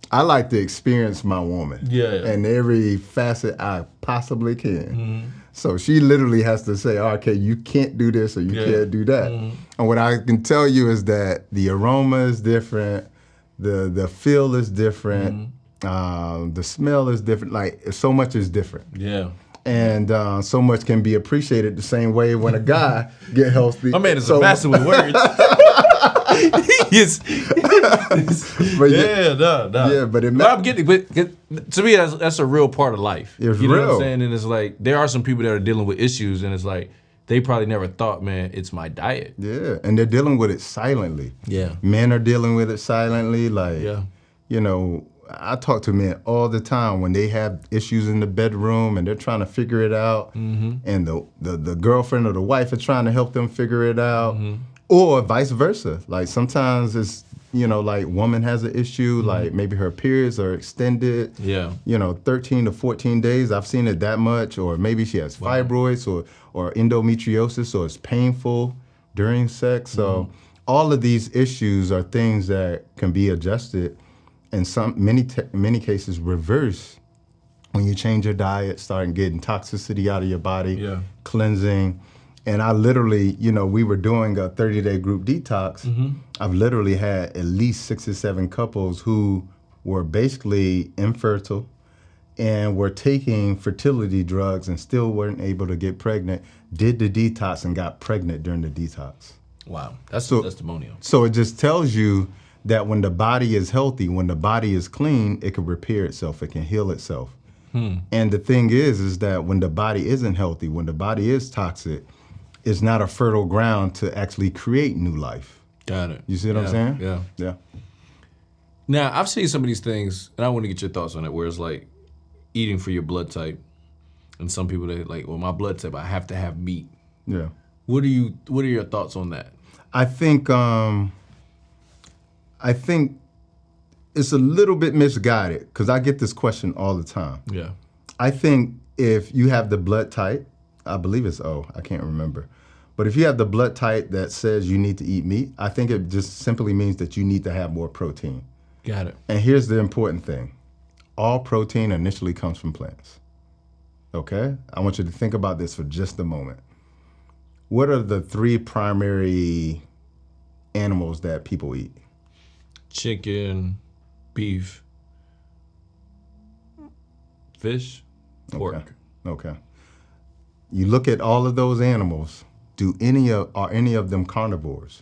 I like to experience my woman in every facet I possibly can. So she literally has to say, okay, you can't do this or you can't do that. And what I can tell you is that the aroma is different, the feel is different. The smell is different. Like so much is different. Yeah. And so much can be appreciated the same way when a guy get healthy. My man is a master with words. But I'm getting, but to me, that's a real part of life. It's you know real. what I'm saying? And it's like there are some people that are dealing with issues, and it's like they probably never thought, man, it's my diet. Yeah, and they're dealing with it silently. Yeah. Men are dealing with it silently. Like, Yeah. you know, I talk to men all the time when they have issues in the bedroom and they're trying to figure it out, and the girlfriend or the wife is trying to help them figure it out, or vice versa. Like sometimes it's, you know, like woman has an issue, like maybe her periods are extended, Yeah. you know, 13 to 14 days. I've seen it that much. Or maybe she has fibroids or endometriosis, or it's painful during sex. So all of these issues are things that can be adjusted, and many cases reverse when you change your diet, start getting toxicity out of your body, cleansing. And I literally, you know, we were doing a 30-day group detox. I've literally had at least 6 or 7 couples who were basically infertile and were taking fertility drugs and still weren't able to get pregnant, did the detox and got pregnant during the detox. Wow. That's a testimonial. So it just tells you that when the body is healthy, when the body is clean, it can repair itself, it can heal itself. And the thing is that when the body isn't healthy, when the body is toxic, it's not a fertile ground to actually create new life. Got it. You see what I'm saying? Yeah. Yeah. Now, I've seen some of these things, and I want to get your thoughts on it, where it's like eating for your blood type. And some people, they like, well, my blood type, I have to have meat. Yeah. What are your thoughts on that? I think it's a little bit misguided, because I get this question all the time. Yeah. I think if you have the blood type, I believe it's O, I can't remember. But if you have the blood type that says you need to eat meat, I think it just simply means that you need to have more protein. Got it. And here's the important thing. All protein initially comes from plants. Okay? I want you to think about this for just a moment. What are the 3 primary animals that people eat? Chicken, beef, fish, pork. Okay. You look at all of those animals, are any of them carnivores?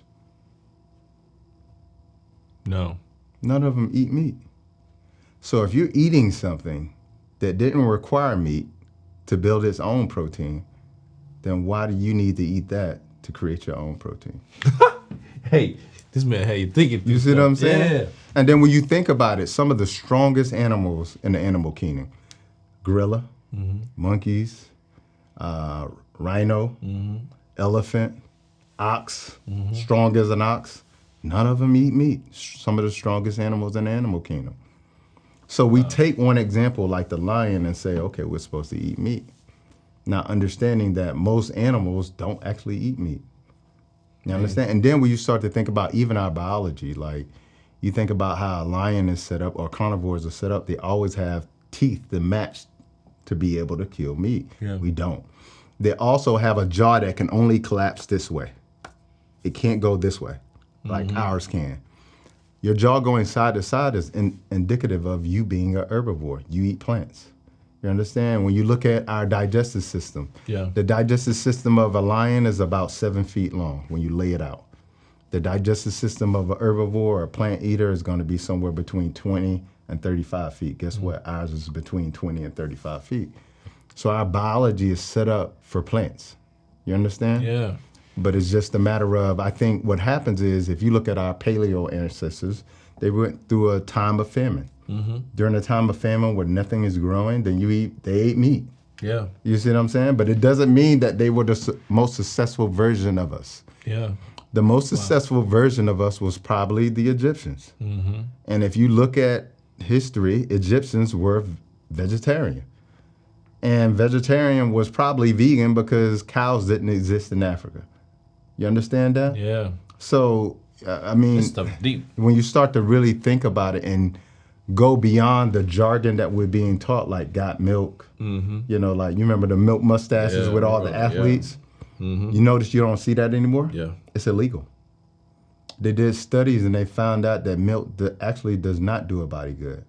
No. None of them eat meat. So if you're eating something that didn't require meat to build its own protein, then why do you need to eat that to create your own protein? Hey, this man, hey, thinking. You see what I'm saying? Yeah. And then when you think about it, some of the strongest animals in the animal kingdom, gorilla, monkeys, rhino, elephant, ox, strong as an ox, none of them eat meat. Some of the strongest animals in the animal kingdom. So we take one example like the lion and say, okay, we're supposed to eat meat. Not understanding that most animals don't actually eat meat. You understand? And then when you start to think about even our biology, like you think about how a lion is set up or carnivores are set up, they always have teeth that match to be able to kill meat. Yeah. We don't. They also have a jaw that can only collapse this way. It can't go this way like ours can. Your jaw going side to side is indicative of you being an herbivore. You eat plants. You understand? When you look at our digestive system, the digestive system of a lion is about 7 feet long when you lay it out. The digestive system of a herbivore or a plant eater is going to be somewhere between 20 and 35 feet. Guess what? Ours is between 20 and 35 feet. So our biology is set up for plants. You understand? Yeah. But it's just a matter of, I think what happens is, if you look at our paleo ancestors, they went through a time of famine. During a time of famine where nothing is growing, then they ate meat. Yeah. You see what I'm saying? But it doesn't mean that they were the most successful version of us. Yeah. The most successful version of us was probably the Egyptians. And if you look at history, Egyptians were vegetarian. And vegetarian was probably vegan because cows didn't exist in Africa. You understand that? Yeah. So, I mean, This stuff deep. when you start to really think about it and go beyond the jargon that we're being taught, like got milk, you know, like you remember the milk mustaches with all the athletes? You notice you don't see that anymore? Yeah. It's illegal. They did studies and they found out that milk actually does not do a body good.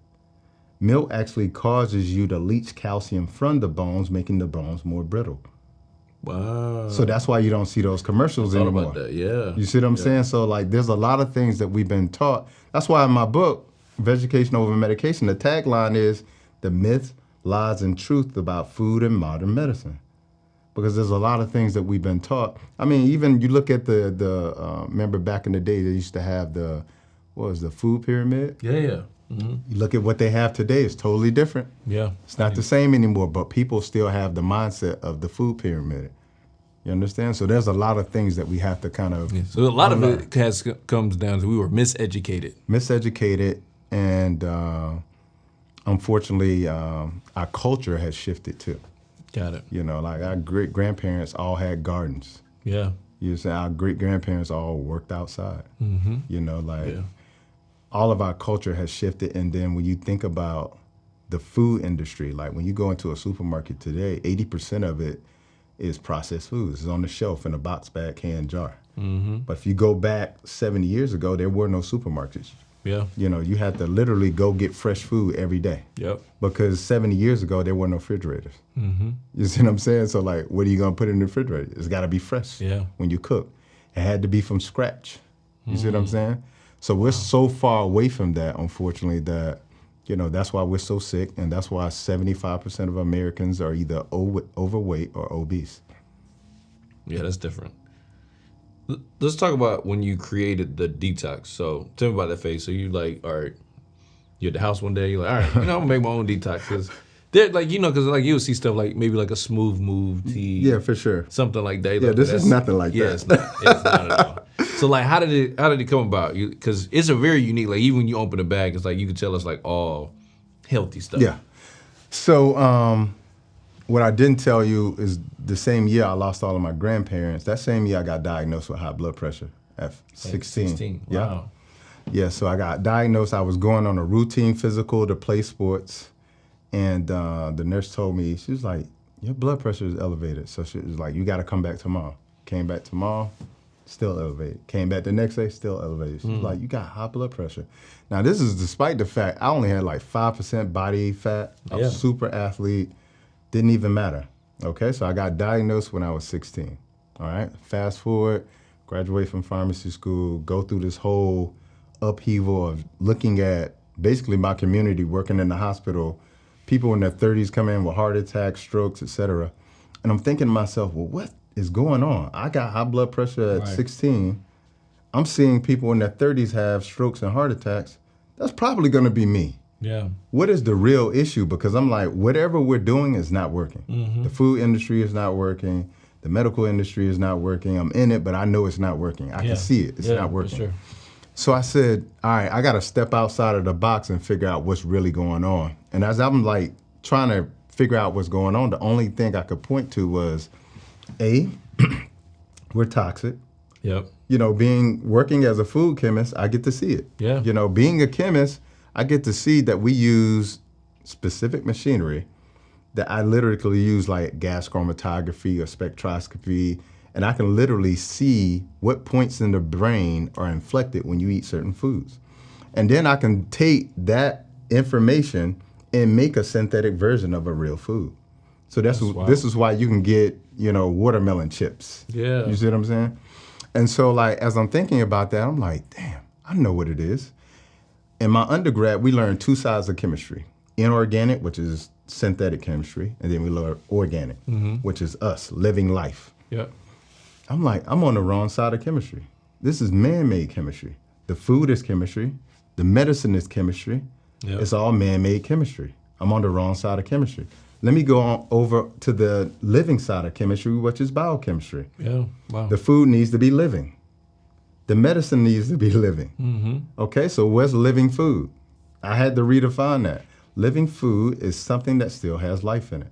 Milk actually causes you to leach calcium from the bones, making the bones more brittle. Wow. So that's why you don't see those commercials I thought anymore. about that, yeah. You see what I'm saying? So like there's a lot of things that we've been taught. That's why in my book, Vegetation Over Medication, the tagline is the myths, lies, and truth about food and modern medicine. Because there's a lot of things that we've been taught. I mean, even you look at the remember back in the day, they used to have the food pyramid? Yeah. Mm-hmm. You look at what they have today, it's totally different. Yeah. It's not the same anymore, but people still have the mindset of the food pyramid. You understand? So there's a lot of things that we have to kind of... Yeah. So a lot of it comes down to we were miseducated. Miseducated, and unfortunately, our culture has shifted too. Got it. You know, like our great-grandparents all had gardens. Yeah. You say our great-grandparents all worked outside. Mm-hmm. You know, like all of our culture has shifted. And then when you think about the food industry, like when you go into a supermarket today, 80% of it is processed foods. It's on the shelf in a box, bag, can, jar. Mm-hmm. But if you go back 70 years ago, there were no supermarkets. Yeah. You know, you had to literally go get fresh food every day. Yep. Because 70 years ago, there were no refrigerators. Mm-hmm. You see what I'm saying? So, like, what are you going to put in the refrigerator? It's got to be fresh when you cook. It had to be from scratch. You see what I'm saying? So we're so far away from that, unfortunately, that, you know, that's why we're so sick, and that's why 75% of Americans are either overweight or obese. Yeah, that's different. Let's talk about when you created the Detox. So tell me about that phase. So you like, all right, you're at the house one day, you're like, all right, you know, I'm gonna make my own detox. Cause they're like, you know, cause like you'll see stuff like maybe like a smooth move tea. Yeah, for sure. Something like that. Yeah, like, this is nothing like that. It's not at all. So like, how did it come about? Cause it's a very unique, like even when you open the bag, it's like, you can tell it's like all healthy stuff. Yeah. So, what I didn't tell you is the same year I lost all of my grandparents, that same year I got diagnosed with high blood pressure at 16. 16. Yeah. Wow. Yeah, so I got diagnosed. I was going on a routine physical to play sports, and the nurse told me, she was like, your blood pressure is elevated. So she was like, you got to come back tomorrow. Came back tomorrow, still elevated. Came back the next day, still elevated. She was like, you got high blood pressure. Now, this is despite the fact I only had like 5% body fat. I was a super athlete. Didn't even matter, okay? So I got diagnosed when I was 16, all right? Fast forward, graduate from pharmacy school, go through this whole upheaval of looking at basically my community, working in the hospital, people in their 30s come in with heart attacks, strokes, et cetera. And I'm thinking to myself, well, what is going on? I got high blood pressure at 16. I'm seeing people in their 30s have strokes and heart attacks. That's probably gonna be me. Yeah. What is the real issue? Because I'm like, whatever we're doing is not working. Mm-hmm. The food industry is not working. The medical industry is not working. I'm in it, but I know it's not working. I can see it. It's not working. Sure. So I said, all right, I got to step outside of the box and figure out what's really going on. And as I'm like trying to figure out what's going on, the only thing I could point to was, A, we're toxic. Yep. You know, working as a food chemist, I get to see it. Yeah. You know, being a chemist, I get to see that we use specific machinery that I literally use like gas chromatography or spectroscopy, and I can literally see what points in the brain are inflected when you eat certain foods. And then I can take that information and make a synthetic version of a real food. So this is why you can get, you know, watermelon chips. Yeah. You see what I'm saying? And so like, as I'm thinking about that, I'm like, damn, I know what it is. In my undergrad, we learned two sides of chemistry. Inorganic, which is synthetic chemistry, and then we learn organic, which is us, living life. Yep. I'm like, I'm on the wrong side of chemistry. This is man-made chemistry. The food is chemistry. The medicine is chemistry. Yep. It's all man-made chemistry. I'm on the wrong side of chemistry. Let me go on over to the living side of chemistry, which is biochemistry. Yeah, wow. The food needs to be living. The medicine needs to be living. Mm-hmm. Okay, so what's living food? I had to redefine that. Living food is something that still has life in it.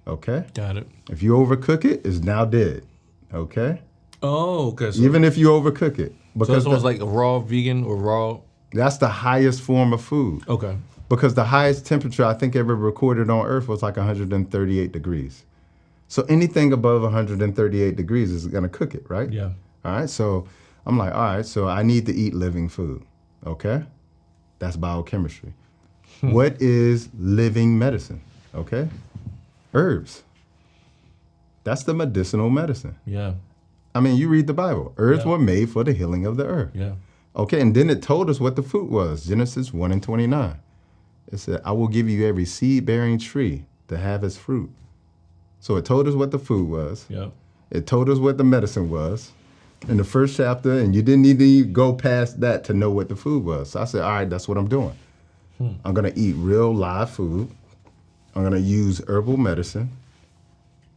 Okay? Got it. If you overcook it, it's now dead. Okay? Oh, okay. So, even if you overcook it. Because so this one's like a raw vegan or raw? That's the highest form of food. Okay. Because the highest temperature I think ever recorded on Earth was like 138 degrees. So anything above 138 degrees is going to cook it, right? Yeah. All right, so I'm like, all right, so I need to eat living food. Okay? That's biochemistry. What is living medicine? Okay? Herbs. That's the medicinal medicine. Yeah. I mean, you read the Bible. Herbs Yeah. were made for the healing of the earth. Yeah. Okay, and then it told us what the fruit was. Genesis 1:29. It said, I will give you every seed-bearing tree to have its fruit. So it told us what the food was. Yeah. It told us what the medicine was in the first chapter, and you didn't need to go past that to know what the food was. So I said, all right, that's what I'm doing. I'm going to eat real live food. I'm going to use herbal medicine.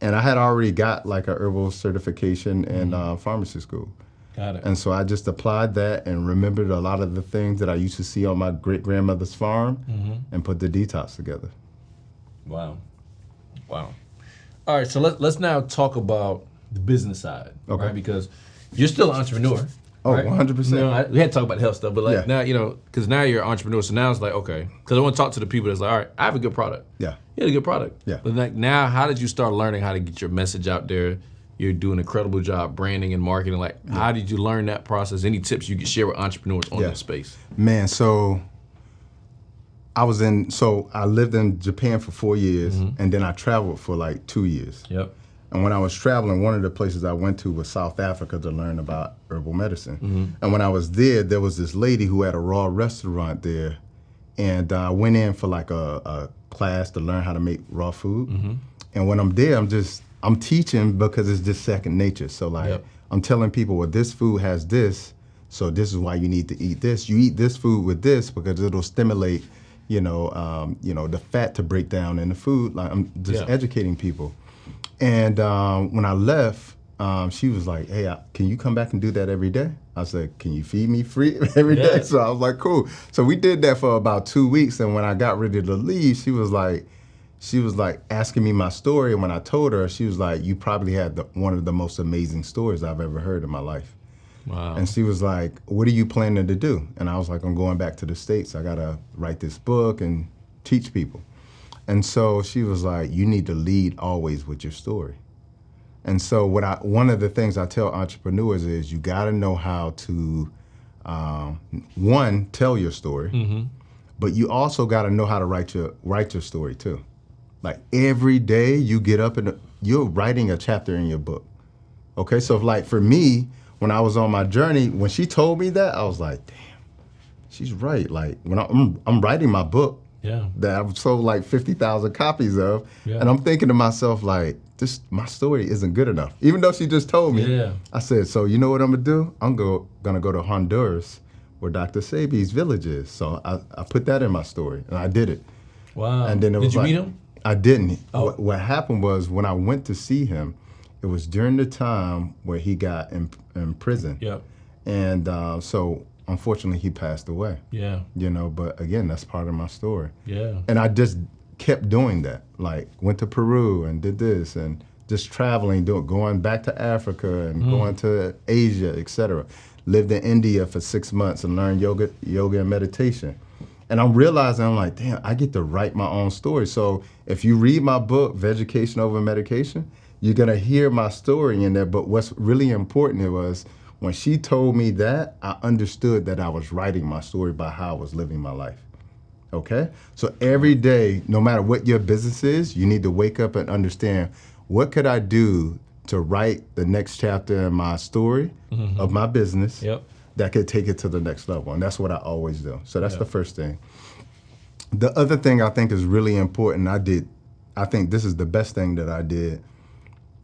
And I had already got like a herbal certification in pharmacy school. Got it. And so I just applied that and remembered a lot of the things that I used to see on my great-grandmother's farm and put the detox together. Wow. Wow. All right, so let's now talk about the business side, Okay. right? Because you're still an entrepreneur. Oh, right? 100%. You know, we had to talk about health stuff, but like Yeah. now, you know, because now you're an entrepreneur, so now it's like, okay, because I want to talk to the people that's like, all right, I have a good product. Yeah. You had a good product. Yeah. But like now, how did you start learning how to get your message out there? You're doing an incredible job branding and marketing. Like, how did you learn that process? Any tips you could share with entrepreneurs on that space? Man, so I lived in Japan for 4 years, and then I traveled for like 2 years. Yep. And when I was traveling, one of the places I went to was South Africa to learn about herbal medicine. And when I was there was this lady who had a raw restaurant there, and I went in for like a class to learn how to make raw food. And when I'm there, I'm teaching because it's just second nature. So like, I'm telling people, well, this food has this, so this is why you need to eat this. You eat this food with this because it'll stimulate, the fat to break down in the food. Like, I'm just educating people. And when I left, she was like, hey, can you come back and do that every day? I said, can you feed me free every day? So I was like, cool. So we did that for about 2 weeks. And when I got ready to leave, she was like asking me my story. And when I told her, she was like, you probably had one of the most amazing stories I've ever heard in my life. Wow. And she was like, what are you planning to do? And I was like, I'm going back to the States. I got to write this book and teach people. And so she was like, you need to lead always with your story. And so one of the things I tell entrepreneurs is you got to know how to, one, tell your story, but you also got to know how to write your story too. Like every day you get up and you're writing a chapter in your book. Okay, so like for me, when I was on my journey, when she told me that, I was like, damn, she's right. Like when I'm writing my book, that I've sold like 50,000 copies of, and I'm thinking to myself like, my story isn't good enough. Even though she just told me, I said, so you know what I'm gonna do? I'm gonna go to Honduras, where Dr. Sebi's village is. So I put that in my story, and I did it. Wow. And then Did you meet him? I didn't. Oh. What happened was when I went to see him, it was during the time where he got in prison. Yep. And so unfortunately he passed away. Yeah. But again, that's part of my story. Yeah. And I just kept doing that. Like went to Peru and did this and just traveling, going back to Africa and going to Asia, etc. Lived in India for 6 months and learned yoga and meditation. And I'm realizing, I'm like, damn, I get to write my own story. So if you read my book, Vegetation Over Medication, you're gonna hear my story in there. But what's really important was when she told me that, I understood that I was writing my story by how I was living my life. Okay? So every day, no matter what your business is, you need to wake up and understand, what could I do to write the next chapter in my story of my business that could take it to the next level? And that's what I always do. So that's the first thing. The other thing I think is really important, I think this is the best thing that I did.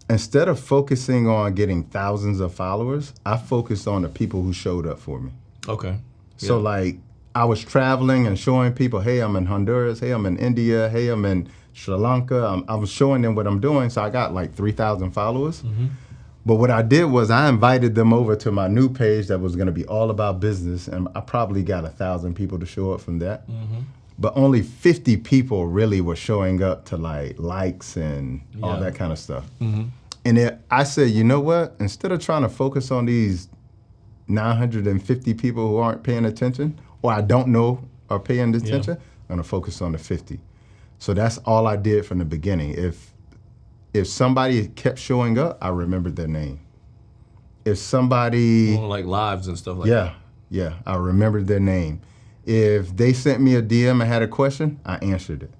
Instead of focusing on getting thousands of followers, I focused on the people who showed up for me. Okay. So like I was traveling and showing people, hey, I'm in Honduras, hey, I'm in India, hey, I'm in Sri Lanka. I was showing them what I'm doing, so I got like 3,000 followers. But what I did was I invited them over to my new page that was gonna be all about business, and I probably got 1,000 people to show up from that. But only 50 people really were showing up to like likes and all that kind of stuff. And I said, you know what? Instead of trying to focus on these 950 people who aren't paying attention, or I don't know are paying attention, I'm gonna focus on the 50. So that's all I did from the beginning. If somebody kept showing up, I remembered their name. if somebody, like lives and stuff like yeah, I remembered their name. If they sent me a DM and had a question, I answered it.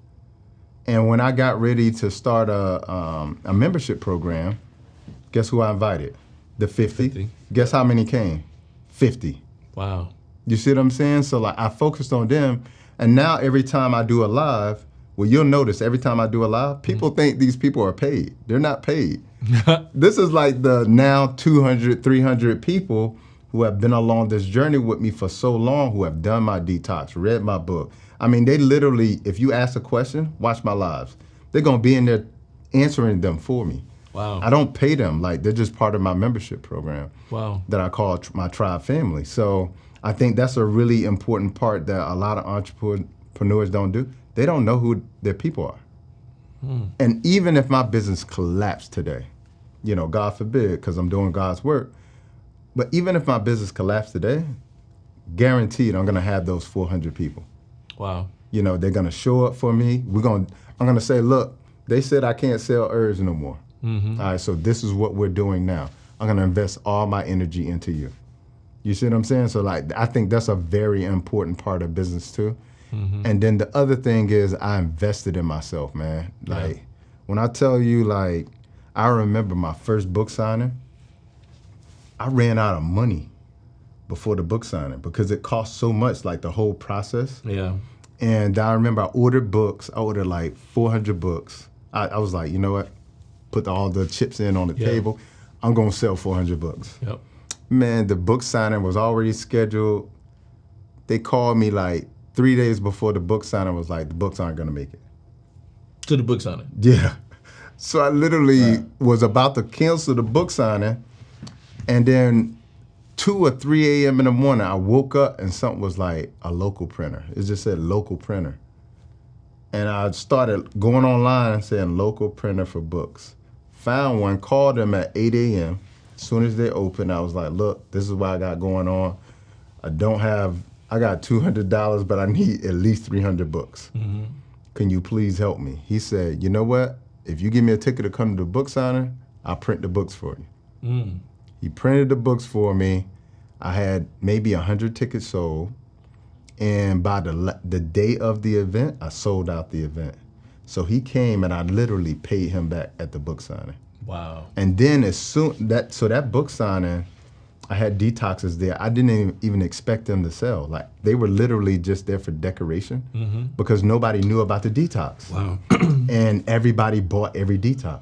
And when I got ready to start a membership program, guess who I invited? The 50. Guess how many came? 50. Wow. You see what I'm saying? So like I focused on them, and now every time I do a live, well, you'll notice every time I do a live, people think these people are paid. They're not paid. This is like the now 200, 300 people who have been along this journey with me for so long, who have done my detox, read my book. I mean, they literally, if you ask a question, watch my lives. They're gonna be in there answering them for me. Wow. I don't pay them, like they're just part of my membership program. Wow. That I call my tribe family. So I think that's a really important part that a lot of entrepreneurs don't do. They don't know who their people are. And even if my business collapsed today, you know, God forbid, because I'm doing God's work, but even if my business collapsed today, guaranteed I'm gonna have those 400 people. Wow. You know, they're gonna show up for me. I'm gonna say, look, they said I can't sell herbs no more. All right, so this is what we're doing now. I'm gonna invest all my energy into you. You see what I'm saying? So like, I think that's a very important part of business too. And then the other thing is I invested in myself, man. Like when I tell you, like, I remember my first book signing, I ran out of money before the book signing because it cost so much, like the whole process. Yeah. And I remember I ordered books. I ordered like 400 books. I was like, you know what? Put all the chips in on the table. I'm gonna sell 400 books. Yep. Man, the book signing was already scheduled. They called me like 3 days before the book signing, was like, the books aren't gonna make it. To the book signing. Yeah. So I literally was about to cancel the book signing, and then 2 or 3 a.m. in the morning, I woke up and something was like a local printer. It just said local printer. And I started going online and saying local printer for books. Found one, called them at 8 a.m. As soon as they opened, I was like, look, this is what I got going on. I got $200, but I need at least 300 books. Can you please help me? He said, you know what? If you give me a ticket to come to the book signing, I'll print the books for you. He printed the books for me. I had maybe 100 tickets sold. And by the day of the event, I sold out the event. So he came and I literally paid him back at the book signing. Wow. And then that book signing, I had detoxes there. I didn't even expect them to sell. Like they were literally just there for decoration because nobody knew about the detox. Wow. And everybody bought every detox.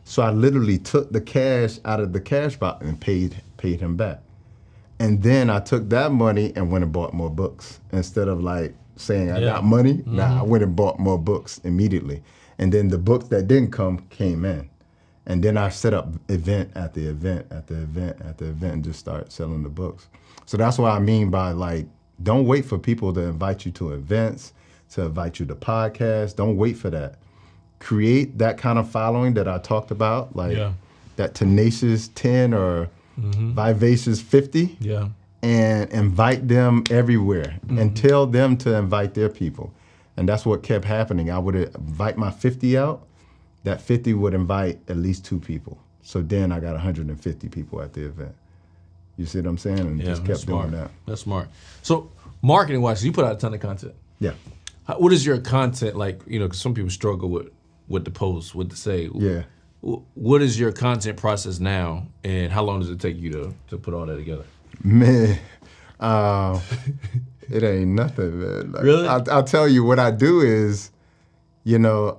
So I literally took the cash out of the cash box and paid him back. And then I took that money and went and bought more books. Instead of like saying I got money, I went and bought more books immediately. And then the books that didn't come came in. And then I set up event after event after event after event and just start selling the books. So that's what I mean by like, don't wait for people to invite you to events, to invite you to podcasts. Don't wait for that. Create that kind of following that I talked about, like that tenacious 10 or vivacious 50. Yeah. And invite them everywhere and tell them to invite their people. And that's what kept happening. I would invite my 50 out. That 50 would invite at least 2 people. So then I got 150 people at the event. You see what I'm saying? And just kept doing that. That's smart. So marketing wise, you put out a ton of content. Yeah. What is your content like? You know, 'cause some people struggle with the post, what to say. Yeah. What is your content process now, and how long does it take you to put all that together? Man, it ain't nothing, man. Like, Really? I'll tell you what I do is, you know,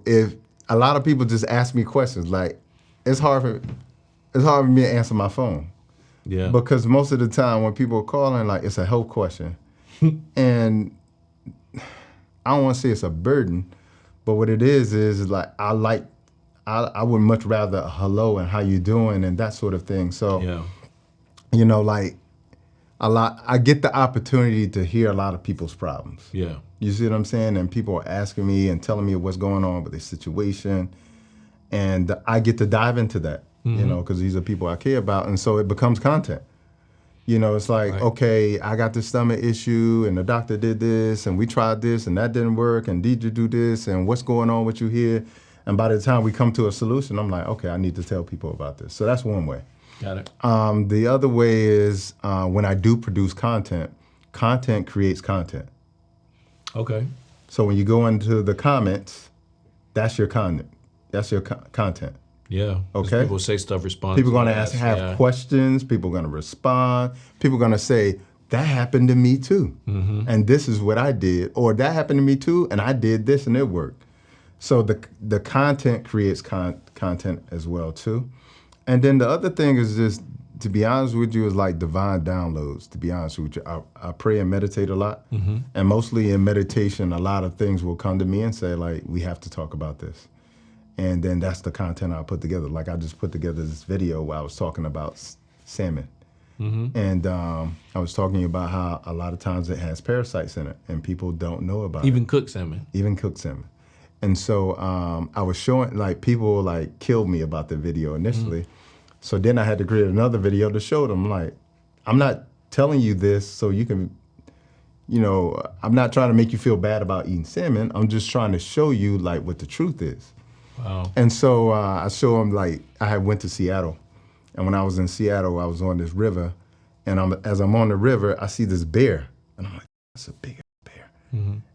if a lot of people just ask me questions, like it's hard for me to answer my phone. Yeah. Because most of the time when people are calling, like it's a health question. And I don't want to say it's a burden, but what it is like I would much rather a hello and how you doing and that sort of thing. So, you know, like I get the opportunity to hear a lot of people's problems. Yeah. You see what I'm saying? And people are asking me and telling me what's going on with their situation. And I get to dive into that, you know, because these are people I care about. And so it becomes content. You know, it's like, okay, I got this stomach issue and the doctor did this and we tried this and that didn't work and did you do this and what's going on with you here? And by the time we come to a solution, I'm like, okay, I need to tell people about this. So that's one way. Got it. The other way is when I do produce content, content creates content. Okay. So when you go into the comments, that's your content. That's your content. Yeah. Okay. People say stuff, respond. People are going to have questions. People are going to respond. People are going to say, that happened to me too. And this is what I did. Or that happened to me too, and I did this and it worked. So the content creates content as well too. And then the other thing is just, to be honest with you, is like divine downloads, to be honest with you. I pray and meditate a lot. And mostly in meditation, a lot of things will come to me and say, like, we have to talk about this. And then that's the content I put together. Like I just put together this video where I was talking about salmon. And I was talking about how a lot of times it has parasites in it and people don't know about it. Even cooked salmon. Even cooked salmon. And so I was showing, like, people like killed me about the video initially. So then I had to create another video to show them, like, I'm not telling you this so you can, I'm not trying to make you feel bad about eating salmon. I'm just trying to show you, like, what the truth is. Wow. And so I show them, like, I had went to Seattle. And when I was in Seattle, I was on this river. And as I'm on the river, I see this bear. And I'm like, that's a big bear.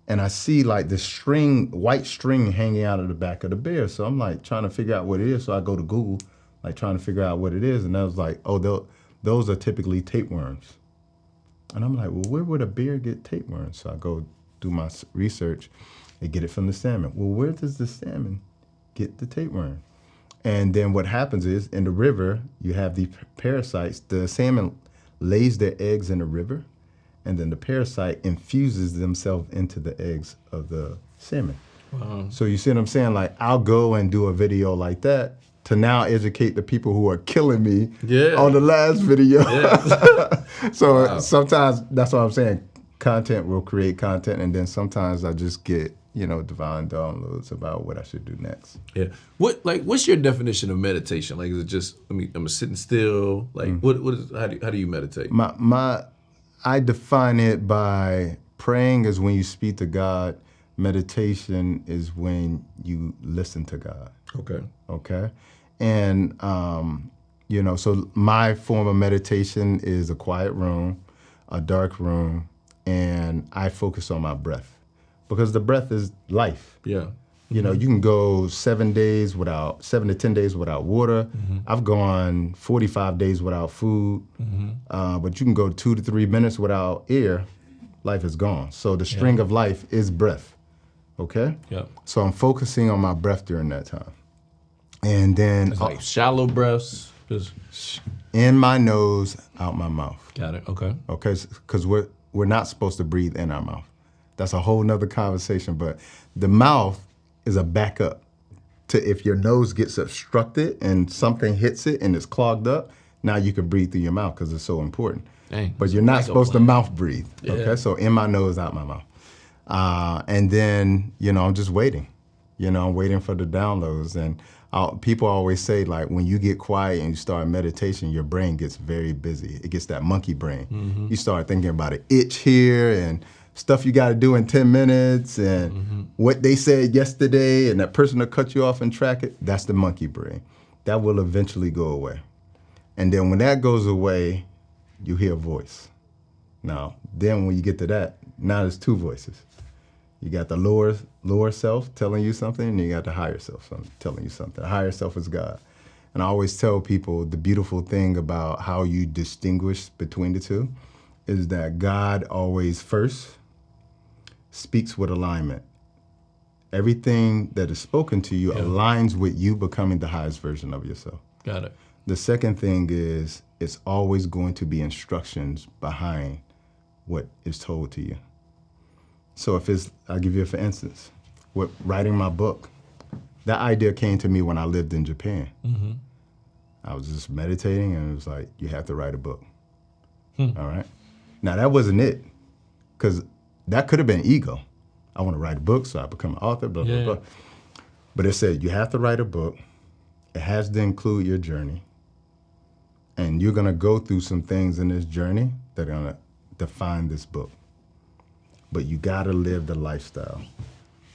And I see, like, this white string hanging out of the back of the bear. So I'm, like, trying to figure out what it is. So I go to Google, like, trying to figure out what it is. And I was like, oh, those are typically tapeworms. And I'm like, well, where would a bear get tapeworms? So I go do my research and get it from the salmon. Well, where does the salmon get the tapeworm? And then what happens is, in the river, you have the parasites. The salmon lays their eggs in the river, and then the parasite infuses themselves into the eggs of the salmon. Wow. So you see what I'm saying? Like, I'll go and do a video like that to now educate the people who are killing me on the last video. So sometimes, that's what I'm saying, content will create content, and then sometimes I just get, divine downloads about what I should do next. Yeah. What's your definition of meditation? Like, is it just, I'm sitting still? Like, how do you meditate? I define it by praying is when you speak to God. Meditation is when you listen to God. Okay. And, so my form of meditation is a quiet room, a dark room, and I focus on my breath. Because the breath is life. Yeah. You can go 7 to 10 days without water. I've gone 45 days without food. But you can go 2 to 3 minutes without air. Life is gone. So the string of life is breath. Okay? Yeah. So I'm focusing on my breath during that time. And then it's like shallow breaths. Just in my nose, out my mouth. Got it. Okay. Okay, because we're not supposed to breathe in our mouth. That's a whole nother conversation, but the mouth is a backup to if your nose gets obstructed and something hits it and it's clogged up, now you can breathe through your mouth because it's so important. Dang, but you're not supposed to mouth breathe, okay? So in my nose, out my mouth. And then, I'm just waiting. I'm waiting for the downloads. And people always say, like, when you get quiet and you start meditation, your brain gets very busy. It gets that monkey brain. You start thinking about an itch here and stuff you got to do in 10 minutes and what they said yesterday and that person will cut you off and track it. That's the monkey brain. That will eventually go away. And then when that goes away, you hear a voice. Now, then when you get to that, now there's two voices. You got the lower self telling you something, and you got the higher self telling you something. The higher self is God. And I always tell people the beautiful thing about how you distinguish between the two is that God always first speaks with alignment. Everything that is spoken to you aligns with you becoming the highest version of yourself. Got it. The second thing is it's always going to be instructions behind what is told to you. So I'll give you for instance, with writing my book, that idea came to me when I lived in Japan. I was just meditating and it was like, you have to write a book. All right. Now that wasn't it, because that could have been ego. I want to write a book, so I become an author, blah, blah, blah. But it said, you have to write a book. It has to include your journey. And you're going to go through some things in this journey that are going to define this book. But you got to live the lifestyle.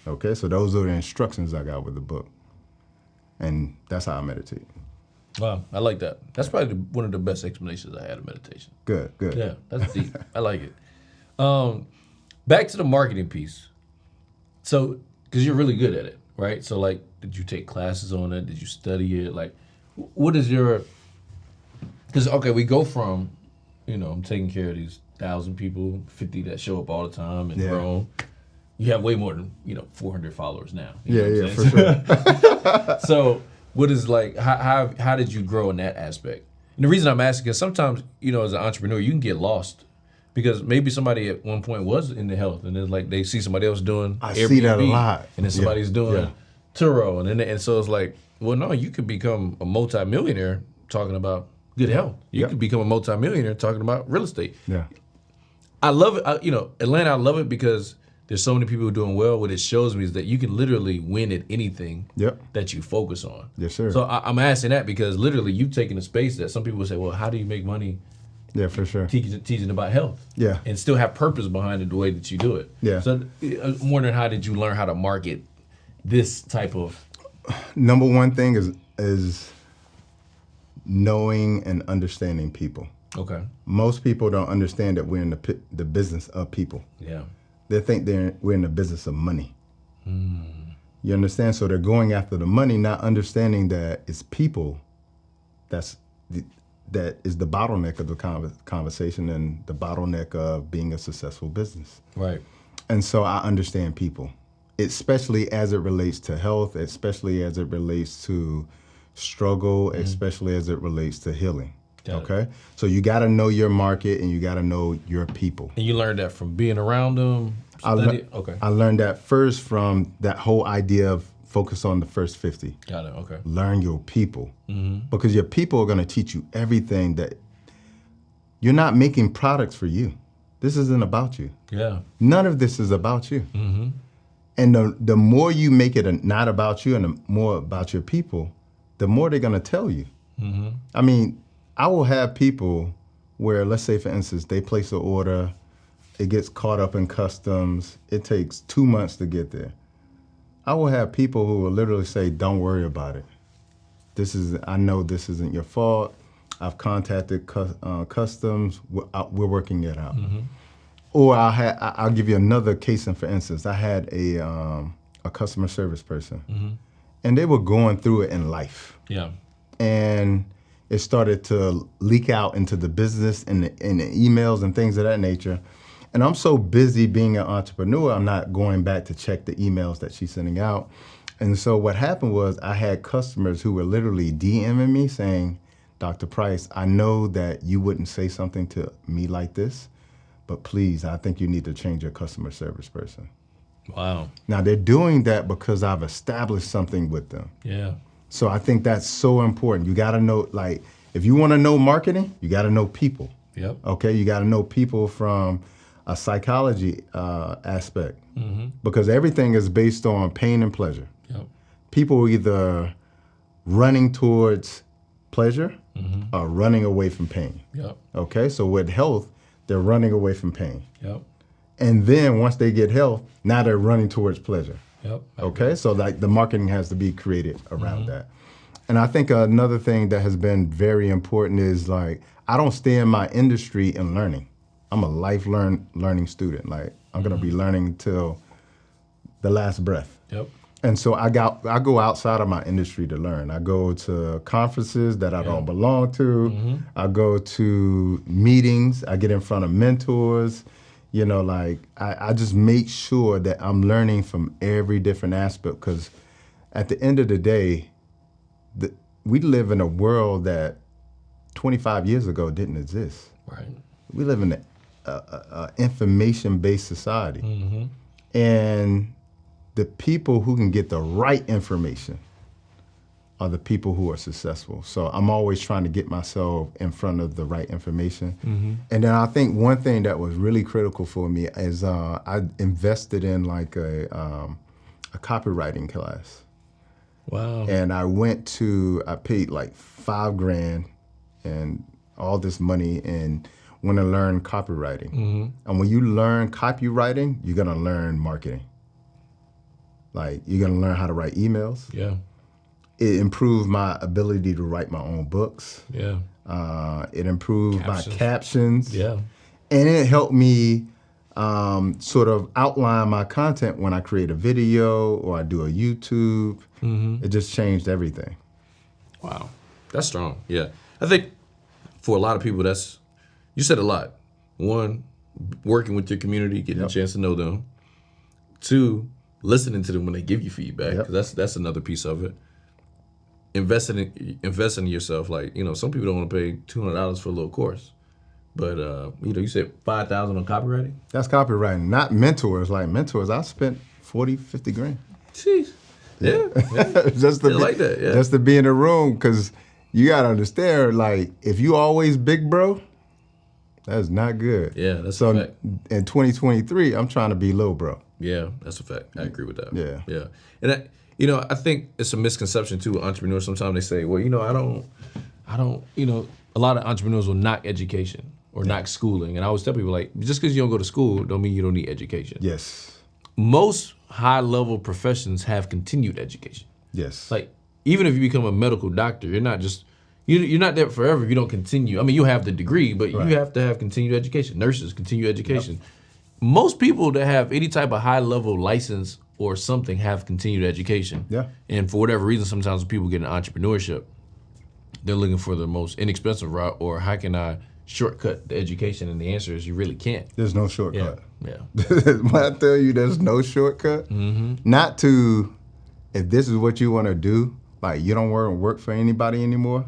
Okay, so those are the instructions I got with the book. And that's how I meditate. Wow, I like that. That's probably one of the best explanations I had of meditation. Good. Yeah, that's deep. I like it. Back to the marketing piece. So, because you're really good at it, right? So, like, did you take classes on it? Did you study it? Like, what is your... Because, okay, we go from, I'm taking care of these 1,000 people, 50 that show up all the time and grow. You have way more than, 400 followers now. You know what I'm saying? For sure. So, what is, like, how did you grow in that aspect? And the reason I'm asking is sometimes, as an entrepreneur, you can get lost. Because maybe somebody at one point was in the health, and then like they see somebody else doing Airbnb, see that a lot, and then somebody's doing Turo, and so it's like, well, no, you could become a multimillionaire talking about good health. You could become a multimillionaire talking about real estate. Yeah, I love it. Atlanta, I love it because there's so many people who are doing well. What it shows me is that you can literally win at anything that you focus on. Yes, sir. So I'm asking that because literally you've taken a space that some people would say, well, how do you make money? Yeah, for sure. Teaching about health. Yeah. And still have purpose behind it the way that you do it. Yeah. So I'm wondering, how did you learn how to market this type of... Number one thing is knowing and understanding people. Okay. Most people don't understand that we're in the business of people. Yeah. They think we're in the business of money. You understand? So they're going after the money, not understanding that it's people that is the bottleneck of the conversation and the bottleneck of being a successful business. Right. And so I understand people, especially as it relates to health, especially as it relates to struggle, especially as it relates to healing. Okay? So you got to know your market and you got to know your people. And you learned that from being around them? I learned that first from that whole idea of focus on the first 50. Got it, okay. Learn your people. Because your people are going to teach you everything that... You're not making products for you. This isn't about you. Yeah. None of this is about you. And the more you make it not about you and the more about your people, the more they're going to tell you. I mean, I will have people where, let's say, for instance, they place an order, it gets caught up in customs, it takes 2 months to get there. I will have people who will literally say, don't worry about it. I know this isn't your fault. I've contacted customs. We're working it out. Or I'll give you another case, and for instance, I had a customer service person, and they were going through it in life. Yeah. And it started to leak out into the business and the emails and things of that nature. And I'm so busy being an entrepreneur, I'm not going back to check the emails that she's sending out. And so what happened was I had customers who were literally DMing me saying, Dr. Price, I know that you wouldn't say something to me like this, but please, I think you need to change your customer service person. Wow. Now they're doing that because I've established something with them. Yeah. So I think that's so important. You gotta know, like, if you wanna know marketing, you gotta know people. Yep. Okay, you gotta know people from a psychology aspect, because everything is based on pain and pleasure. Yep. People are either running towards pleasure or running away from pain. Yep. Okay, so with health, they're running away from pain. Yep. And then once they get health, now they're running towards pleasure. Yep. Okay, so like the marketing has to be created around that. And I think another thing that has been very important is, like, I don't stay in my industry in learning. I'm a life learning student. Like, I'm gonna be learning till the last breath. Yep. And so I go outside of my industry to learn. I go to conferences that I don't belong to. I go to meetings. I get in front of mentors. You know, like, I just make sure that I'm learning from every different aspect, because at the end of the day, we live in a world that 25 years ago didn't exist. Right. We live in an information-based society. And the people who can get the right information are the people who are successful. So I'm always trying to get myself in front of the right information. And then I think one thing that was really critical for me is I invested in like a copywriting class. Wow. And I paid like $5,000 and all this money and went to learn copywriting. And when you learn copywriting, you're gonna learn marketing. Like, you're gonna learn how to write emails. Yeah. it improved my ability to write my own books. Yeah. It improved my captions. Yeah. And it helped me sort of outline my content when I create a video or I do a YouTube. It just changed everything. Wow. That's strong. Yeah. I think for a lot of people, you said a lot. One, working with your community, getting a chance to know them. Two, listening to them when they give you feedback. 'Cause that's another piece of it. Investing in yourself. Like, some people don't want to pay $200 for a little course. But, you said $5,000 on copywriting? That's copywriting, not mentors. Like mentors, I spent 40, 50 grand. Jeez. Yeah. Just to be, like that, yeah. Just to be in the room, because you got to understand, like, if you always big bro, that's not good. Yeah, that's a fact. In 2023, I'm trying to be low bro. Yeah, that's a fact. I agree with that. Yeah. Yeah. And, I think it's a misconception, too, with entrepreneurs. Sometimes they say, well, I don't, a lot of entrepreneurs will knock education or knock schooling. And I always tell people, like, just because you don't go to school don't mean you don't need education. Yes. Most high-level professions have continued education. Yes. Like, even if you become a medical doctor, you're not just, you're not there forever if you don't continue. I mean, you have the degree, but you have to have continued education. Nurses, continue education. Yep. Most people that have any type of high-level license or something have continued education. Yeah. And for whatever reason, sometimes when people get in entrepreneurship, they're looking for the most inexpensive route, or how can I shortcut the education? And the answer is you really can't. There's no shortcut. Yeah. When I tell you there's no shortcut, not to, if this is what you want to do, like you don't want to work for anybody anymore,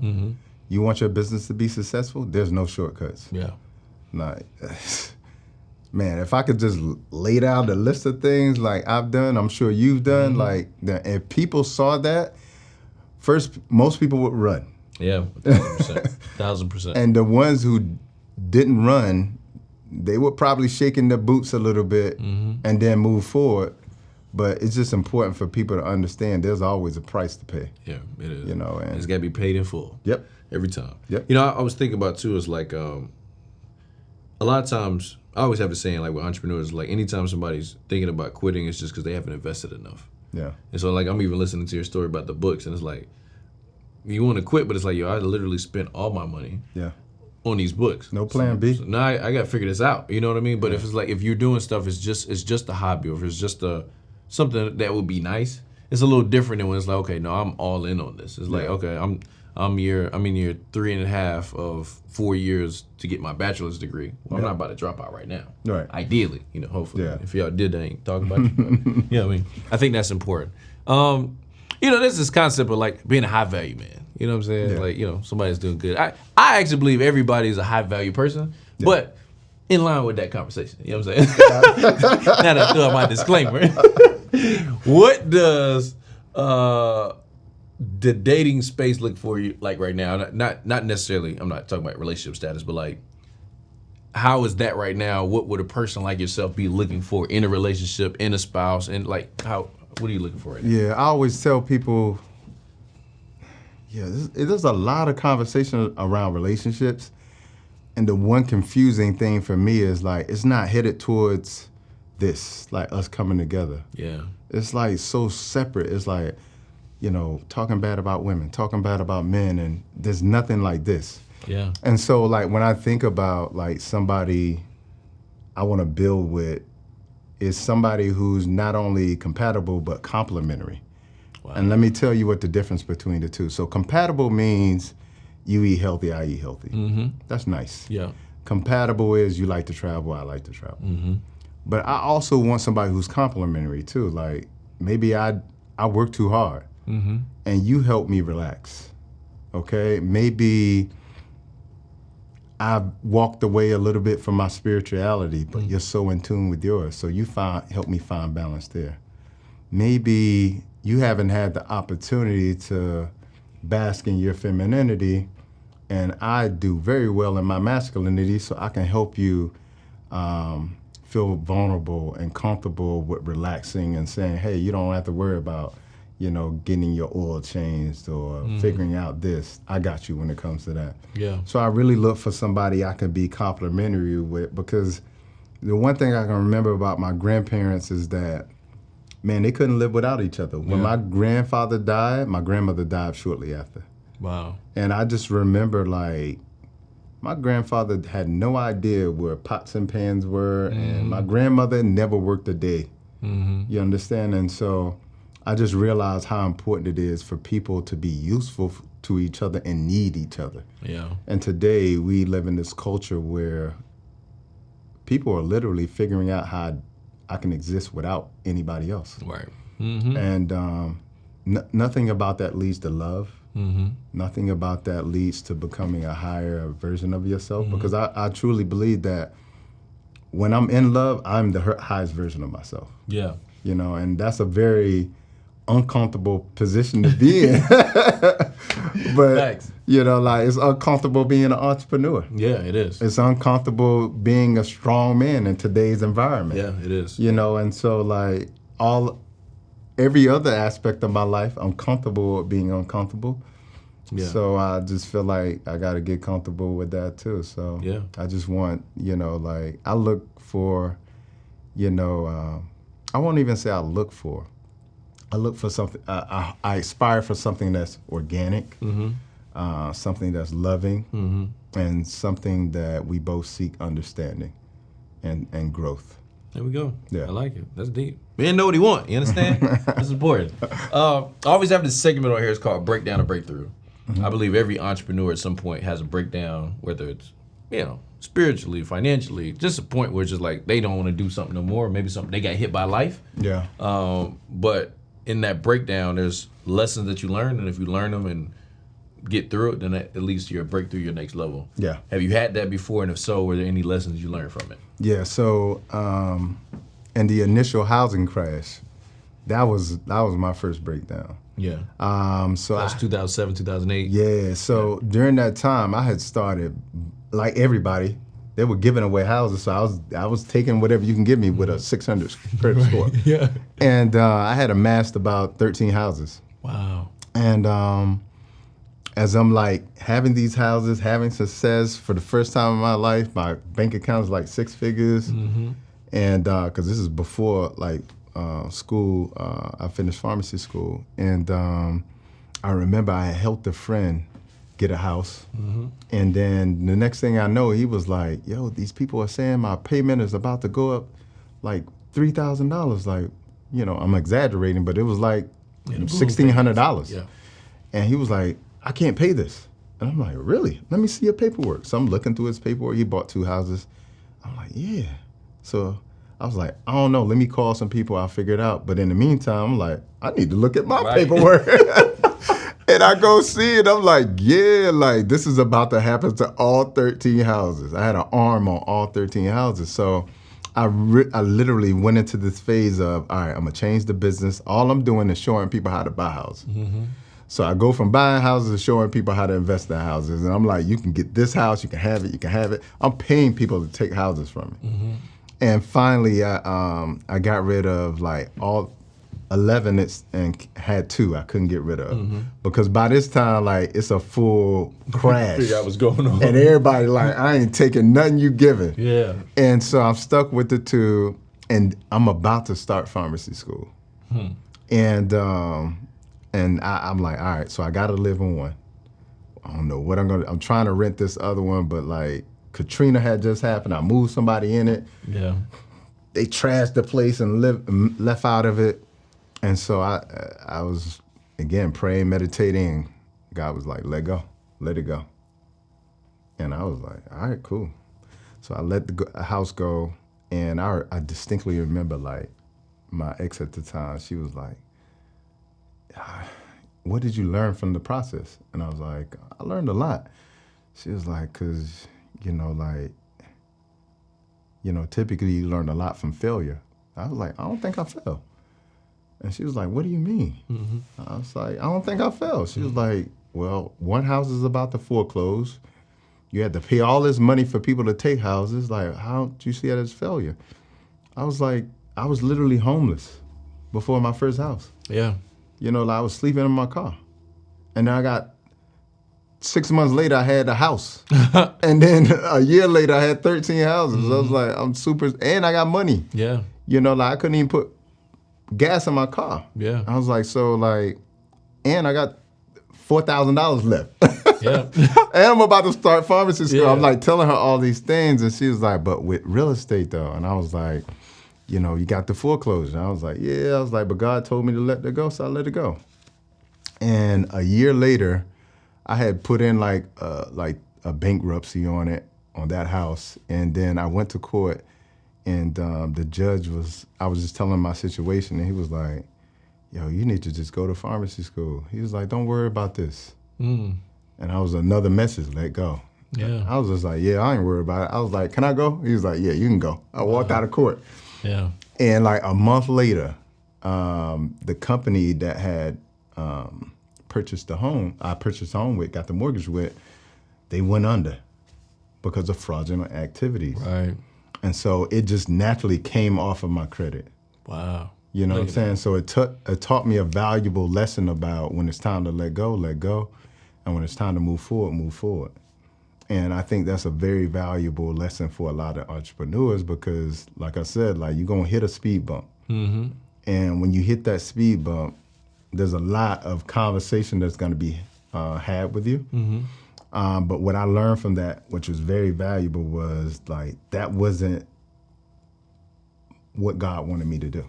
you want your business to be successful, there's no shortcuts. Yeah. Like, man, if I could just lay down the list of things like I've done, I'm sure you've done, like, if people saw that, first, most people would run. Yeah, 1,000%. 1,000%. And the ones who didn't run, they were probably shaking their boots a little bit and then move forward. But it's just important for people to understand there's always a price to pay. Yeah, it is. And it's got to be paid in full. Yep. Every time. Yep. I was thinking about, too, is like a lot of times, I always have the saying, like with entrepreneurs, like anytime somebody's thinking about quitting, it's just because they haven't invested enough. Yeah. And so, like, I'm even listening to your story about the books, and it's like, you want to quit, but it's like, I literally spent all my money on these books. No plan B. So now I got to figure this out. You know what I mean? But if it's like, if you're doing stuff, it's just a hobby, or if it's just something that would be nice, it's a little different than when it's like, okay, no, I'm all in on this. It's like, okay, I'm in year 3.5 of 4 years to get my bachelor's degree. Well, I'm not about to drop out right now. Right. Ideally, hopefully. Yeah. If y'all did, I ain't talking about you. But, you know what I mean? I think that's important. There's this concept of like being a high value man. You know what I'm saying? Yeah. Like, somebody's doing good. I actually believe everybody is a high value person, but in line with that conversation. You know what I'm saying? Now that I threw out my disclaimer. What does the dating space look for you like right now? Not necessarily, I'm not talking about relationship status, but like, how is that right now? What would a person like yourself be looking for in a relationship, in a spouse, and like what are you looking for right now? Yeah, I always tell people, there's a lot of conversation around relationships, and the one confusing thing for me is like, it's not headed towards this, like us coming together. Yeah. It's like so separate. It's like, talking bad about women, talking bad about men, and there's nothing like this. Yeah. And so like when I think about like somebody I want to build with, is somebody who's not only compatible but complementary. Wow. And let me tell you what the difference between the two. So compatible means you eat healthy, I eat healthy. That's nice. Yeah. Compatible is you like to travel, I like to travel. But I also want somebody who's complementary too. Like maybe I work too hard and you help me relax. Okay? Maybe I've walked away a little bit from my spirituality, but you're so in tune with yours. So you help me find balance there. Maybe you haven't had the opportunity to bask in your femininity, and I do very well in my masculinity, so I can help you feel vulnerable and comfortable with relaxing and saying, hey, you don't have to worry about, getting your oil changed or figuring out this. I got you when it comes to that. Yeah. So I really look for somebody I can be complimentary with, because the one thing I can remember about my grandparents is that man, they couldn't live without each other. When my grandfather died, my grandmother died shortly after. Wow. And I just remember, like, my grandfather had no idea where pots and pans were, and my grandmother never worked a day. You understand? And so I just realized how important it is for people to be useful to each other and need each other. Yeah. And today we live in this culture where people are literally figuring out how I can exist without anybody else. Right. And nothing about that leads to love. Nothing about that leads to becoming a higher version of yourself, because I truly believe that when I'm in love, I'm the highest version of myself. Yeah. You know, and that's a very uncomfortable position to be in. But, Thanks. you know, like, it's uncomfortable being an entrepreneur. Yeah, it is. It's uncomfortable being a strong man in today's environment. Yeah, it is. You know, and so, like, every other aspect of my life, I'm comfortable with being uncomfortable. Yeah. So I just feel like I got to get comfortable with that too. So yeah. I just want, you know, like, I look for, you know, I won't even say I look for something, I aspire for something that's organic, something that's loving, and something that we both seek understanding and growth. There we go. Yeah. I like it. That's deep. Man know what he want. You understand? That's important. I always have this segment on here. It's called Breakdown or Breakthrough. I believe every entrepreneur at some point has a breakdown, whether it's, you know, spiritually, financially, just a point where it's just like they don't want to do something no more. Maybe something they got hit by life. Yeah. But in that breakdown, there's lessons that you learn, and if you learn them and get through it, then that at least you'll break through your next level. Yeah. Have you had that before, and if so, were there any lessons you learned from it? Yeah. So in the initial housing crash, that was my first breakdown. Yeah. So That was 2007, 2008. Yeah. So during that time, I had started, like everybody, they were giving away houses. So I was taking whatever you can give me with a 600 credit score. Yeah. And I had amassed about 13 houses. Wow. And as I'm like having these houses, having success for the first time in my life, my bank account is like 6 figures. And because this is before like school, I finished pharmacy school. And I remember I had helped a friend get a house. And then the next thing I know, he was like, yo, these people are saying my payment is about to go up like $3,000. Like, you know, I'm exaggerating, but it was like $1,600. Yeah. And he was like, I can't pay this. And I'm like, really? Let me see your paperwork. So I'm looking through his paperwork. He bought 2 houses. I'm like, yeah. So I was like, I don't know. Let me call some people. I'll figure it out. But in the meantime, I'm like, I need to look at my paperwork. And I go see it. I'm like, yeah, like this is about to happen to all 13 houses. I had an arm on all 13 houses. So I literally went into this phase of, all right, I'm going to change the business. All I'm doing is showing people how to buy houses. So I go from buying houses to showing people how to invest in houses. And I'm like, you can get this house, you can have it, you can have it. I'm paying people to take houses from me. And finally, I got rid of like all 11 and had 2 I couldn't get rid of. Because by this time, like, it's a full crash. Figure out what's going on. And everybody like, I ain't taking nothing you giving. Yeah. And so I'm stuck with the 2, and I'm about to start pharmacy school. And I'm like, all right, so I got to live in one. I don't know what I'm trying to rent this other one, but like Katrina had just happened. I moved somebody in it. Yeah. They trashed the place and left out of it. And so I was, again, praying, meditating. God was like, let it go. And I was like, all right, cool. So I let the house go. And I distinctly remember, like, my ex at the time, she was like, what did you learn from the process? And I was like, I learned a lot. She was like, because, typically you learn a lot from failure. I was like, I don't think I fell. And she was like, what do you mean? I was like, I don't think I fell. She was like, well, one house is about to foreclose. You had to pay all this money for people to take houses. Like, how do you see that as failure? I was like, I was literally homeless before my first house. Yeah. I was sleeping in my car. And then I got 6 months later, I had a house. And then a year later, I had 13 houses. I was like, I'm super, and I got money. Yeah. I couldn't even put gas in my car. Yeah. I was like, so like, and I got $4,000 left. Yeah. And I'm about to start pharmacy school. Yeah. I'm like telling her all these things, and she was like, but with real estate though. And I was like, you know, you got the foreclosure. And I was like, yeah. I was like, but God told me to let that go, so I let it go. And a year later, I had put in like a bankruptcy on that house. And then I went to court, and the judge I was just telling him my situation, and he was like, yo, you need to just go to pharmacy school. He was like, don't worry about this. And I was another message, let go. Yeah. I was just like, yeah, I ain't worried about it. I was like, can I go? He was like, yeah, you can go. I walked out of court. Yeah. And like a month later, the company that had purchased the home, I purchased the home with, got the mortgage with, they went under because of fraudulent activities. Right. And so it just naturally came off of my credit. Wow. You know what I'm saying? So it taught me a valuable lesson about when it's time to let go, and when it's time to move forward. And I think that's a very valuable lesson for a lot of entrepreneurs because, like I said, like you're gonna hit a speed bump. Mm-hmm. And when you hit that speed bump, there's a lot of conversation that's gonna be had with you. Mm-hmm. But what I learned from that, which was very valuable, was like that wasn't what God wanted me to do.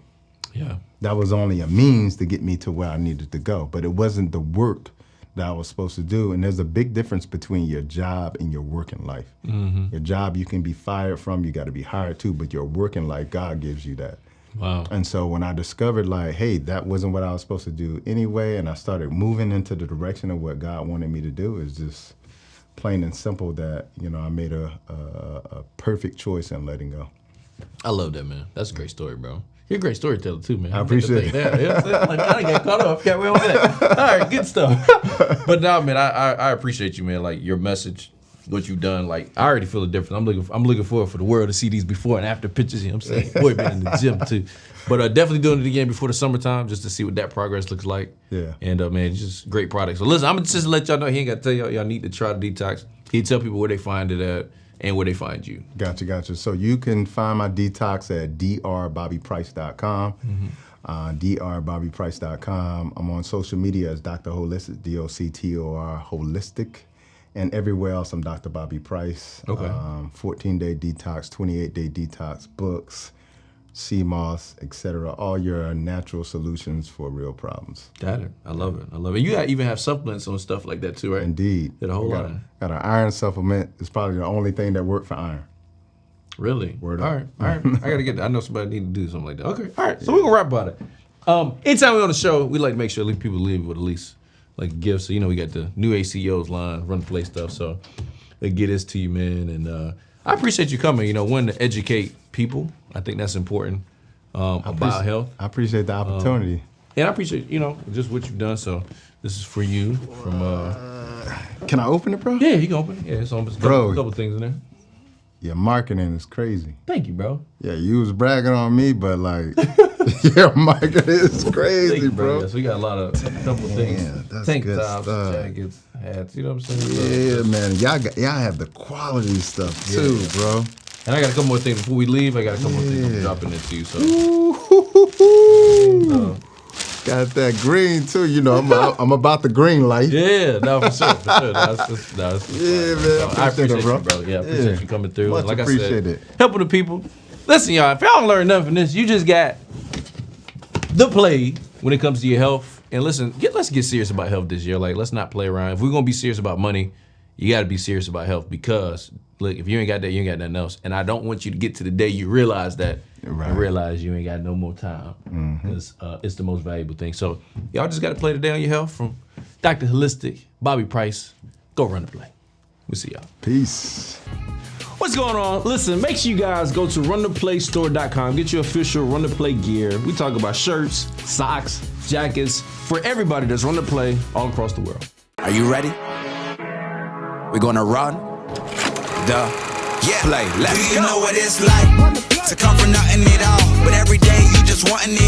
Yeah. That was only a means to get me to where I needed to go, but it wasn't the work that I was supposed to do. And there's a big difference between your job and your working life. Mm-hmm. Your job you can be fired from, you got to be hired to, but your working life, God gives you that. Wow. And so when I discovered like, hey, that wasn't what I was supposed to do anyway, and I started moving into the direction of what God wanted me to do, is just plain and simple that, you know, I made a perfect choice in letting go. I love that, man. That's a great story, bro. You're a great storyteller too, man. I appreciate it. Yeah, you know what I'm saying? Like, I didn't get caught up. Got me on that. All right, good stuff. But now, man, I appreciate you, man. Like your message, what you've done. Like I already feel the difference. I'm looking forward for the world to see these before and after pictures. You know what I'm saying? Boy, been in the gym too. But definitely doing it again before the summertime, just to see what that progress looks like. Yeah. And man, it's just great product. So listen, I'm gonna just let y'all know. He ain't got to tell y'all need to try the Detox. He tell people where they find it at and where they find you. Gotcha. So you can find my Detox at drbobbyprice.com. drbobbyprice.com. I'm on social media as Dr. Holistic, DOCTOR Holistic. And everywhere else, I'm Dr. Bobby Price. Okay. 14-day detox, 28-day detox, books, CMOS, etc. All your natural solutions for real problems. Got it. I love it. You even have supplements on stuff like that too, right? Indeed. Got a whole lot. Got an iron supplement. It's probably the only thing that worked for iron. Really? Word all up. right. I gotta get that. I know somebody need to do something like that. Okay. All right. So we're gonna rap about it. Anytime we're on the show, we like to make sure people leave with at least like a gift. So you know we got the new ACOs line, Run the Play stuff. So they get this to you, man. And I appreciate you coming. You know, one to educate people. I think that's important about health. I appreciate the opportunity. And I appreciate just what you've done. So this is for you from. Can I open it, bro? Yeah, you can open it. Yeah, it's almost a couple things in there. Your marketing is crazy. Thank you, bro. Yeah, you was bragging on me, but like, your marketing is crazy, you, bro. Yeah, so we got a couple things. That's Tank good tops, stuff. jackets, hats. You know what I'm saying? Yeah, man. Y'all have the quality stuff too, bro. And I got a couple more things before we leave. I got a couple more things I'm dropping into you. So. Got that green too. You know, I'm about the green light. Yeah, no, for sure. That's Yeah, fine. man. I appreciate it, you, bro. Yeah, I appreciate you coming through. Much Like appreciate I it. said, helping the people. Listen, y'all, if y'all don't learn nothing from this, you just got the play when it comes to your health. And listen, let's get serious about health this year. Like, let's not play around. If we're gonna be serious about money, you got to be serious about health because, look, if you ain't got that, you ain't got nothing else. And I don't want you to get to the day you realize that and realize you ain't got no more time because it's the most valuable thing. So y'all just got to play today on your health from Dr. Holistic, Bobby Price. Go run the play. We'll see y'all. Peace. What's going on? Listen, make sure you guys go to runtheplaystore.com. Get your official Run the Play gear. We talk about shirts, socks, jackets for everybody that's Run the Play all across the world. Are you ready? We're gonna run the play. Let's go. Do you know what it's like to come from nothing at all, but every day you just wanting it